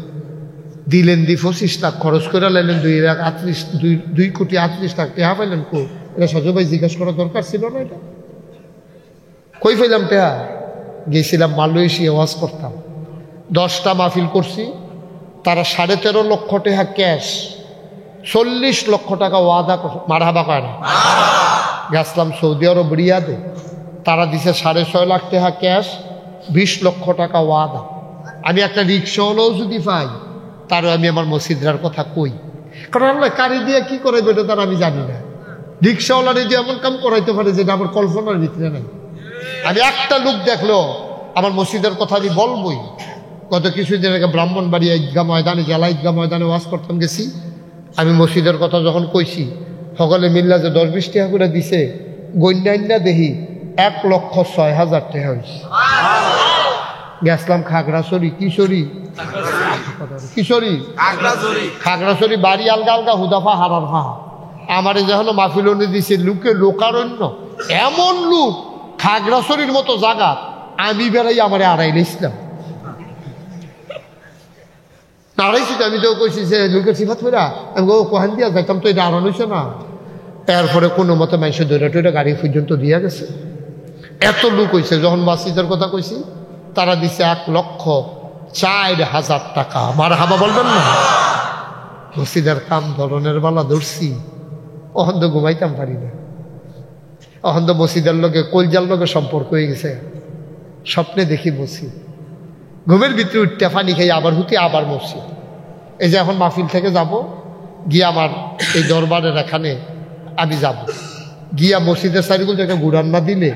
দিলেন 25 লাখ খরচ করে লাইলেন 2,38,00,000 টেহা পাইলেন কো? এটা সজল ভাই জিজ্ঞাসা করার দরকার ছিল না? এটা কই পাইলাম টেহা? গেছিলাম মালয়েশিয়া ওয়াজ করতাম, 10টা মাহফিল করছি, তারা 13.5 লক্ষ টাকা ক্যাশ, 40 লক্ষ টাকা ওয়াদা মারহাবা কয় না। গেছিলাম সৌদি আরব রিয়াদে, তারা দিছে 6.5 লাখ টাকা ক্যাশ, 20 লক্ষ টাকা ওয়াদা। আমি একটা রিক্সাওয়ালাও যদি পাই তারও আমি আমার মসজিদের কথা কই, কারণ আল্লাহ কারি দিয়ে কি করে বেটা তার আমি জানি না। রিক্সাওয়ালা যদি এমন কাম করাইতে পারে যেটা আমার কল্পনার ভিতরে নেই। আমি একটা লোক দেখলো আমার মসজিদের কথা আমি বলবই। গত কিছুদিন আগে ব্রাহ্মণবাড়িয়া ঈদগাহ ময়দানে, জেলা ঈদগাহ ময়দানে ওয়াজ করতাম গেছি। আমি মসজিদের কথা যখন কইছি, সকলে মিল্লা যে 10-20 টাকা করে দিছে, গন্যান্যা দেখি 1,06,000 টাকা হয়েছে। গেছলাম খাগড়াছড়ি, কিশোরী খাগড়াছড়ি, বাড়ি আলগা আলগা, হুদাফা হারার হাহা। আমারে যখন মাহফিলনে দিছে লোকে লোকারণ্য, এমন লোক খাগড়াছড়ির মতো জায়গা আমি বেড়াই আমারে আড়াইলে ইসলাম আড়াইছি। আমি তো কইছি যে লোকের সিফাত ফেরা, আমি কোহান দিয়া যাইতাম তো এটা আড়ান হইছে না। এরপরে কোনো মতো মানুষের দৈরা টৈরা গাড়ি পর্যন্ত দিয়া গেছে। এত লোক হয়েছে। যখন মসজিদের কথা কইছি তারা দিছে 1,04,000 টাকা। আমার হাবা বলবেন না? মসজিদের কাম ধরনের বেলা ধরছি, অহন্দ ঘুমাইতাম পারি না। অহন্দ মসজিদের লোকে কলজার লোকে সম্পর্ক হয়ে গেছে। স্বপ্নে দেখি মসজিদ, ঘুমের ভিতরে উঠতে পানি খাই, আবার হুতি আবার মসজিদ। এই যে এখন মাহফিল থেকে যাব, গিয়ে আমার এই দরবারের এখানে আমি যাব, গিয়া মসজিদের সাইডগুলো থেকে ঘুরান না দিলে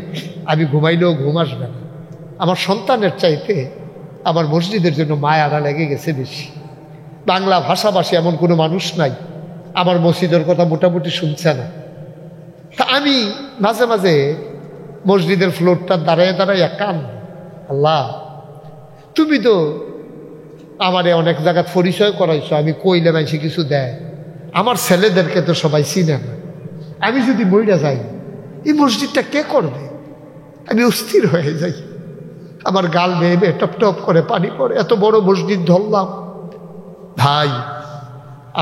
আমি ঘুমাইলেও ঘুম আসবে না। আমার সন্তানের চাইতে আমার মসজিদের জন্য মায়াটা লেগে গেছে বেশি। বাংলা ভাষাভাষী এমন কোনো মানুষ নাই আমার মসজিদের কথা মোটামুটি শুনছে না। তা আমি মাঝে মাঝে মসজিদের ফ্লোরটা দাঁড়ায় দাঁড়ায় কান, আল্লাহ তুমি তো আমারে অনেক জায়গায় পরিচয় করাইছো, আমি কইলে মাইছি কিছু দেয়, আমার ছেলেদেরকে তো সবাই চিনে না। আমি যদি মইরা যাই এই মসজিদটা কে করবে? আমি অস্থির হয়ে যাই, আমার গাল বেয়ে বেয়ে টপ টপ করে পানি পড়ে। এত বড় মসজিদ ধরলাম। ভাই,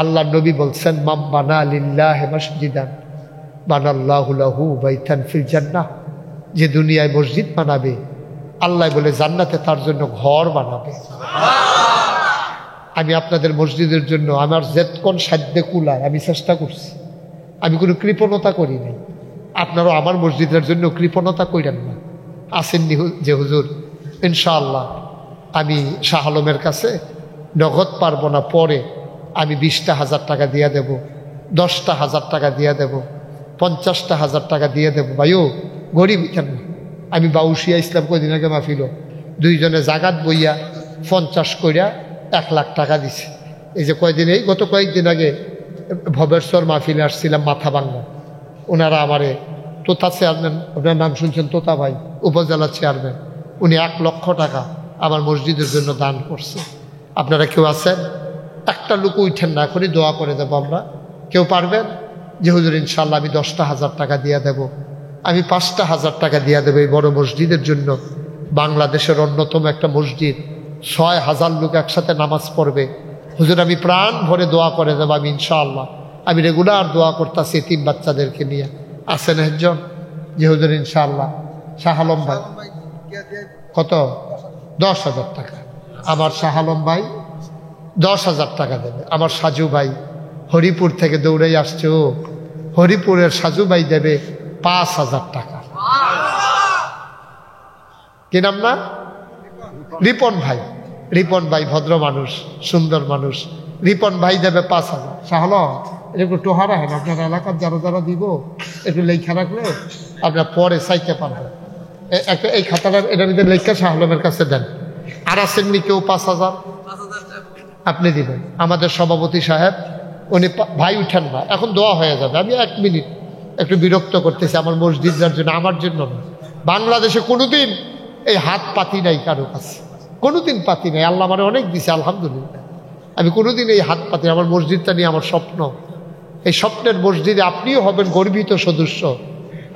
আল্লাহ নবী বলছেন, মাম বানা লিল্লাহি মসজিদান বানাল্লাহু লাহু বাইতান ফিল জান্নাহ। যে দুনিয়ায় মসজিদ বানাবে, আল্লাহ বলে জান্নাতে তার জন্য ঘর বানাবে। আমি আপনাদের মসজিদের জন্য আমার যেতক্ষণ সাধ্যে কুলায় আমি চেষ্টা করছি। আমি কোনো কৃপণতা করি নাই। আপনারাও আমার মসজিদের জন্য কৃপণতা করেন না। আসেননি যে হুজুর, ইনশাআল্লাহ আমি শাহ আলমের কাছে নগদ পারবো না, পরে আমি 20,000 টাকা দিয়ে দেব, 10,000 টাকা দিয়ে দেব, 50,000 টাকা দিয়ে দেবো। ভাইও গরিব কেন? আমি বাউসিয়া ইসলাম কদিন আগে মাহফিল, দুইজনে জাগাত বইয়া 50 কইরা 1 লাখ টাকা দিছে। এই যে কয়দিন, এই গত কয়েকদিন আগে ভবেশ্বর মাহফিলে আসছিলাম মাথা বাংলা, ওনারা আমারে তোতা চেয়ারম্যান, আপনার নাম শুনছেন তোতা ভাই, উপজেলা চেয়ারম্যান, উনি 1 লক্ষ টাকা আমার মসজিদের জন্য দান করছে। আপনারা কেউ আছেন? একটা লোক উঠেন না, এখনই দোয়া করে দেবো আমরা। কেউ পারবেন যে হুজুর ইনশাল্লাহ আমি 10,000 টাকা দিয়ে দেব, আমি 5,000 টাকা দিয়ে দেবো এই বড় মসজিদের জন্য। বাংলাদেশের অন্যতম একটা মসজিদ, 6,000 লোক একসাথে নামাজ পড়বে। হুজুর আমি প্রাণ ভরে দোয়া করে দেবো। আমি ইনশাআল্লাহ আমি রেগুলার দোয়া করতেছি 3 বাচ্চাদেরকে নিয়ে। আছেন একজন যে হুজুর ইনশাআল্লাহ? শাহ আলম ভাই কত? 10,000 টাকা। আমার শাহ আলম ভাই 10,000 টাকা দেবে। আমার সাজু ভাই হরিপুর থেকে দৌড়াই আসছে, ও হরিপুরের সাজু ভাই দেবে 5,000 টাকা। কি নাম না? রিপন ভাই। রিপন ভাই ভদ্র মানুষ, সুন্দর মানুষ। রিপন ভাই দেবে 5,000। শাহল একটু টোহা রাখেন, আপনার এলাকার যারা যারা দিব একটু লেখা রাখলে আপনার পরে চাইতে পারবেন। একটা এই খাতাটা এটার ভিতরে লেখা শাহ আলমের কাছে দেন। আর আসেননি কেউ? 5,000 আপনি দিবেন। আমাদের সভাপতি সাহেব উনি ভাই উঠেন না, এখন দোয়া হয়ে যাবে। আমি 1 মিনিট একটু বিরক্ত করতেছি আমার মসজিদের জন্য, আমার জন্য না। বাংলাদেশে কোনোদিন এই হাত পাতি নাই কারো কাছে, কোনোদিন পাতি নাই। আল্লাহ আমার অনেক দিছে আলহামদুলিল্লাহ। আমি কোনোদিন এই হাত পাতি, আমার মসজিদটা নিয়ে আমার স্বপ্ন। এই স্বপ্নের মসজিদে আপনিও হবেন গর্বিত সদস্য,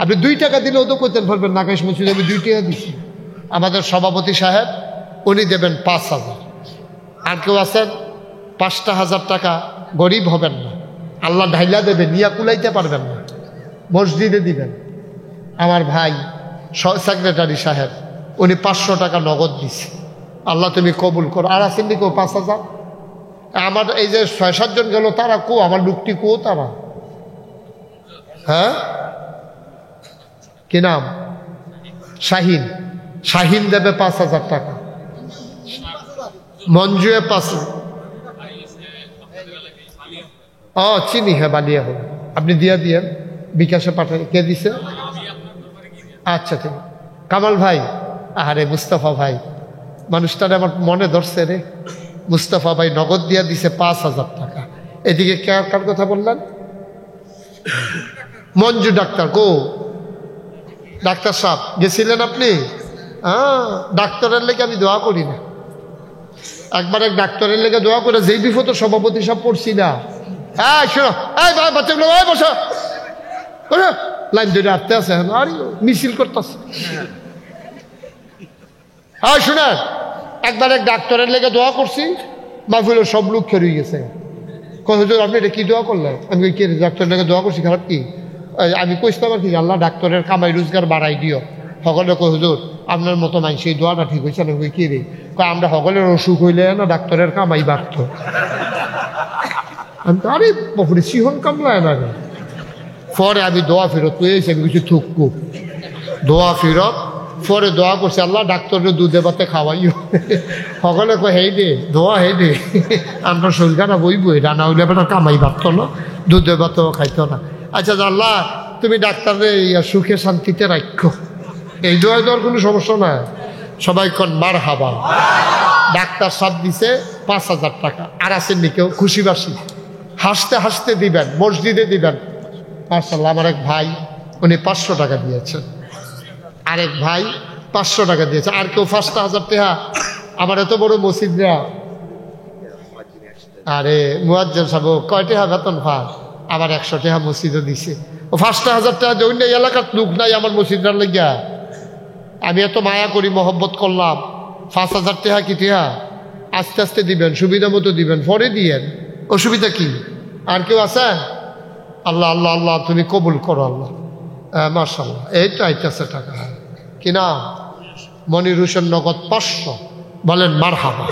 আপনি 2 টাকা দিলেও তো করতে পারবেন নাকাশ মসজিদে আমি 2 টাকা দিচ্ছি। আমাদের সভাপতি সাহেব উনি দেবেন 5,000। আর কেউ আছেন 5,000 টাকা, গরিব হবেন না, আল্লাহ ঢাইলা দেবে, নিয়া কুলাইতে পারবেন না, মসজিদে দিবেন। আমার ভাই সেক্রেটারি সাহেব উনি 500 টাকা নগদ দিচ্ছে, আল্লাহ তুমি কবুল করো। আর আছেন কেউ 5,000? আমার এই যে 6-7 জন গেল তারা কো, আমার লোকটি কো তারা? হ্যাঁ, কি নাম? শাহিন। শাহিন দেবে 5,000 টাকা। মঞ্জুয়ে 5,000। ও চিনি, হ্যাঁ বালিয়া হবে, আপনি দিয়া দিয়েন, বিকাশে পাঠান। কে দিছে? আচ্ছা ঠিক। কামাল ভাই, আরে মুস্তাফা ভাই, মানুষটার আমার মনে ধরছে রে। মুস্তাফা ভাই নগদ দিয়া দিছে 5,000 টাকা। এদিকে কার কথা বললেন? মঞ্জু ডাক্তার কো? ডাক্তার সাহেব গেছিলেন আপনি? ডাক্তারের লেগে আমি দোয়া করি না। একবার এক ডাক্তারের লেগে দোয়া করে যেই বিপদ সভাপতি সব পড়ছি না। হ্যাঁ শোনো, এই বাচ্চাগুলো বসো, লাইন ধরে আসতে আছে, আর মিছিল করতেছে। হ্যাঁ শুনেন, একবার এক ডাক্তারের লেগে দোয়া করছি, মাহফিলের সব লোক খেয়ে গেছে। হুজুর আপনি এটা কি দোয়া করলেন? আমি কি ডাক্তারের লেগে দোয়া করছি, খারাপ কি? আমি কইতাম আর কি, আল্লাহ ডাক্তারের কামাই রোজগার বাড়াই দিও। সকলে কই হুজুর আপনার মতো মাই সেই দোয়াটা ঠিক হয়েছে না? কি রে? আমরা সকলের অসুখ হইলে না ডাক্তারের কামাই বাড়ত। আমি তো আরে বাপুরে সিহন কামলায় না। পরে আমি দোয়া ফেরত পেয়েছি, আমি কিছু থুকু দোয়া ফেরত পরে দোয়া করছি, আল্লাহ ডাক্তারের দুধে ভাতে খাওয়াইও। সকলে কয় হেই দে দোয়া, হে দে আমরা শরীরখানা বইবো, রান্না হইলে বেটা কামাই বাড়তো না, দুধে ভাতও খাইতো না। আচ্ছা আল্লাহ তুমি ডাক্তারের সুখে শান্তিতে রাখো, এই দোয়া দেওয়ার কোনো সমস্যা না। সবাই কন মার হাবা। ডাক্তার সাপ দিছে 5,000 টাকা। আর আসেননি কেউ? খুশিবাসী হাসতে হাসতে দিবেন, মসজিদে দিবেন। মাশাআল্লাহ, আমার এক ভাই উনি 500 টাকা দিয়েছেন, আরেক ভাই 500 টাকা দিয়েছে। আর কেউ 5,000 টাকা? আমার এত বড় মসজিদরা, আরে মুয়াজ্জিন সাহেব কয় টাকা বেতন পায়? আবার 100 টাকা মসজিদও দিছে। ও 5,000 টাকা দেউন না, এলাকার লোক নাই আমার মসজিদরার লাগিয়া। আমি এত মায়া করি, মহব্বত করলাম। 5,000 টাকা কি টাকা? আস্তে আস্তে দিবেন, সুবিধা মতো দিবেন, পরে দিয়েন, অসুবিধা কি? আর কেউ আছে? আল্লাহ আল্লাহ আল্লাহ তুমি কবুল করো আল্লাহ। মাশাআল্লাহ, এইটা আইতেছে টাকা। কি না? মনির হোসেন নগদ 500। বলেন মারহাবা।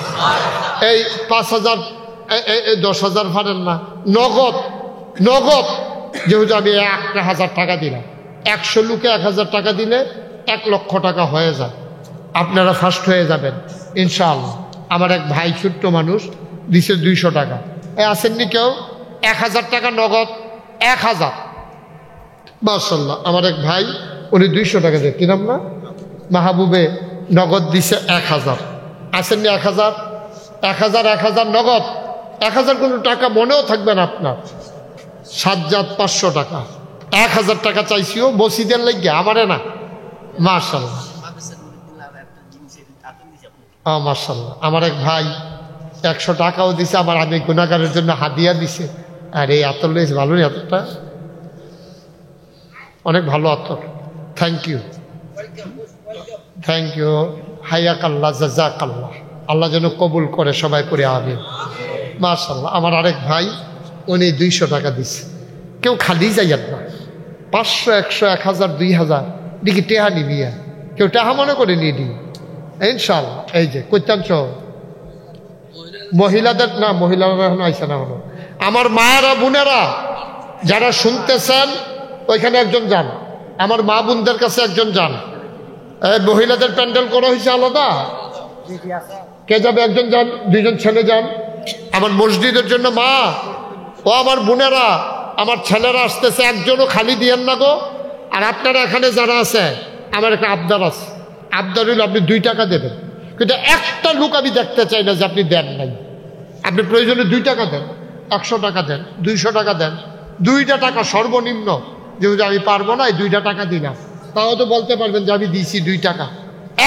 এই 5,000 10,000 ফারেন না, নগদ নগদ। যেহেতু আমি 1,000 টাকা দিলাম, 100 লোকে 1,000 টাকা দিলে 1 লক্ষ টাকা হয়ে যায়। আপনারা ফার্স্ট হয়ে যাবেন ইনশাআল্লাহ। আমার এক ভাই ছোট্ট মানুষ দিছে 200 টাকা। আসেননি কেউ? 1,000 টাকা নগদ, 1,000। মাশাআল্লাহ, আমার এক ভাই উনি 200 টাকা দেয়। কি নাম না? মাহবুবে নগদ দিছে 1,000। আসেননি 1,000? 1,000 নগদ। 1,000 কোনো টাকা মনেও থাকবে না আপনার। সাজ্জাদ 500 টাকা। 1,000 টাকা চাইছিও মসজিদের লাগিয়ে, আমারে না। মাশাআল্লাহ, মাশাআল্লাহ। আমার এক ভাই 100 টাকাও দিছে, আমার আমি গুনাহগারের জন্য হাদিয়া দিছে। আরে আতর লইছে, ভালো নেই আতরটা, অনেক ভালো আতর। Thank you, thank you. হায়াকাল্লাহ, জাযাকাল্লাহ। আল্লাহ যেন কবুল করে, সবাই করে আমিন। মাশাআল্লাহ। আমার আরেক ভাই উনি 200 টাকা দিছে। কেউ খালি যাইয়েন না। 500, 100, 1,000, 2,000 দেখি টেহা নিবি। কেউ টেহা মনে করে নিয়ে দিই ইনশাআল্লাহ। এই যে কৈতাংশ মহিলাদের না, মহিলারা এখন আইসা না হলো। আমার মায়েরা বোনেরা যারা শুনতেছেন ওইখানে একজন যান, আমার মা বোনদের কাছে একজন যান। মহিলাদের প্যান্ডেল করা হয়েছে আলাদা, কে যাবে? একজন যান, 2জন ছেলে যান। আমার মসজিদের জন্য মা ও আমার বোনেরা, আমার ছেলেরা আসতেছে, একজনও খালি দিয়েন না গো। আর আপনারা এখানে যারা আছে, আমার একটা আবদার আছে। আবদার হইল আপনি 2 টাকা দেবেন, কিন্তু একটা লোক আমি দেখতে চাই না যে আপনি দেন নাই। আপনি প্রয়োজনে 2 টাকা দেন, 100 টাকা দেন, 200 টাকা দেন, 2টা টাকা সর্বনিম্ন। যেহেতু আমি পারবো না, এই 2টা টাকা দিলাম, তাও তো বলতে পারবেন যে আমি দিয়েছি 2 টাকা।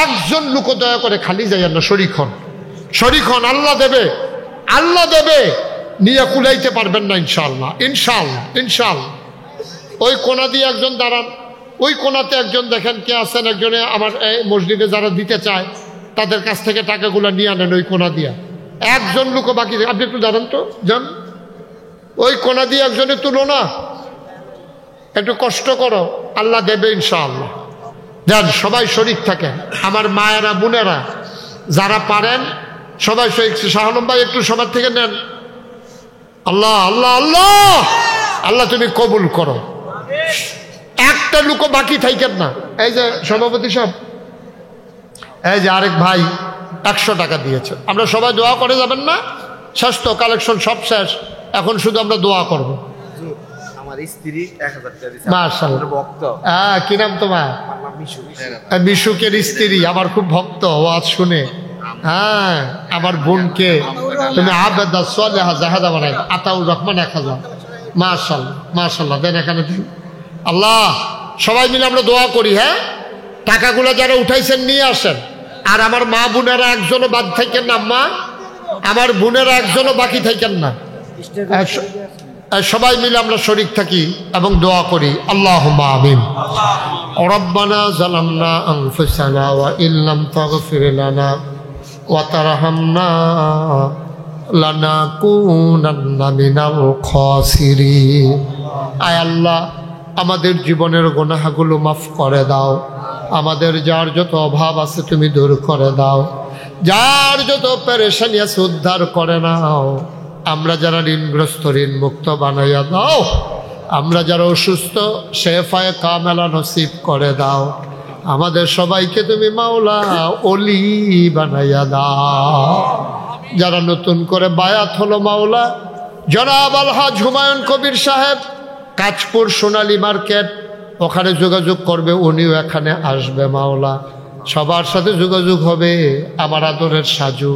একজন লোক দয়া করে খালি যাইয়েন না, শরীক হন, শরীক হন। আল্লাহ দেবে, আল্লাহ দেবে, নিয়ে কুলাইতে পারবেন না ইনশাআল্লাহ, ইনশাআল্লাহ, ইনশাআল্লাহ। ওই কোনা দিয়ে একজন দাঁড়ান, ওই কোনাতে একজন দেখেন কে আছেন, একজনে আমার এই মসজিদে যারা দিতে চায় তাদের কাছ থেকে টাকাগুলো নিয়ে আনেন ওই কোনা দিয়া। একজন লোকও বাকি, আপনি একটু জানেন তো, যান ওই কোনা দিয়ে একজনে তুলো না, একটু কষ্ট করো, আল্লাহ দেবে ইনশাআল্লাহ। যান সবাই শরীক থাকেন, আমার মায়েরা বোনেরা যারা পারেন সবাই শরীক। শাহ আলম ভাই একটু সবার থেকে নেন। আল্লাহ আল্লাহ আল্লাহ আল্লাহ তুমি কবুল করো, একটা লোকও বাকি থাকেন না। এই যে সভাপতি সাহেব, এই যে আরেক ভাই 100 টাকা দিয়েছে, আমরা সবাই দোয়া করে যাবেন না? শেষ তো, কালেকশন সব শেষ, এখন শুধু আমরা দোয়া করবো। আমার স্ত্রী 1000 টাকা দিয়েছে। মাশাআল্লাহ। ভক্ত। হ্যাঁ, কি নাম তোমার? আমার নাম মিশু। মিশুকের স্ত্রী আমার খুব ভক্ত, ওয়াজ শুনে। হ্যাঁ, আমার বোনকে তুমি আবেদা সালেহা জাহাদা বানাই, আতাউর রহমান 1000। মাশাআল্লাহ মাশাআল্লাহ, দেন এখানে দিন। আল্লাহ সবাই মিলে আমরা দোয়া করি। হ্যাঁ, টাকাগুলো যারা উঠাইছেন নিয়ে আসেন। আর আমার মা বোনেরা একজনও বাদ থাকেন না, মা আমার বোনেরা একজনও বাকি থাকেন না। সবাই মিলে আমরা শরীক থাকি এবং দোয়া করি। আল্লাহুম্মা আমিন। রব্বানা যালামনা আনফুসানা ওয়া ইল্লাম তাগফির লানা ওয়া তারহামনা লানাকুনান্না মিনাল খাসিরিন। আয় আল্লাহ, আমাদের জীবনের গুনাহগুলো মাফ করে দাও, আমাদের যার যত অভাব আছে তুমি দূর করে দাও, যার যত পেরেশানি আছে উদ্ধার করে নাও, আমরা যারা ঋণগ্রস্ত ঋণ মুক্ত বানাইয়া দাও, আমরা যারা অসুস্থ শেফায়ে কামেলা নসিব করে দাও, আমাদের সবাইকে তুমি মাওলা ওলি বানাইয়া দাও। যারা নতুন করে বায়াত হলো মাওলা, জনাব আলহাজ হুমায়ুন কবির সাহেব, কাঁচপুর সোনালী মার্কেট, ওখানে যোগাযোগ করবে, উনিও এখানে আসবে মাওলা। সবার সাথে যোগাযোগ হবে। আমার আদরের সাজু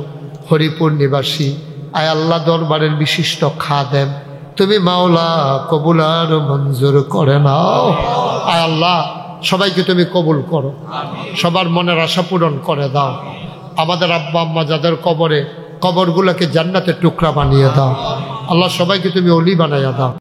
হরিপুর নিবাসী, আয় আল্লাহ দরবারের বিশিষ্ট খাদেম, তুমি মাওলা কবুল আর মঞ্জুর করে নাও। আয় আল্লাহ সবাইকে তুমি কবুল করো, সবার মনের আশা পূরণ করে দাও। আমাদের আব্বা আম্মা যাদের কবরগুলোকে জান্নাতের টুকরা বানিয়ে দাও। আল্লাহ সবাইকে তুমি অলি বানাইয়া দাও।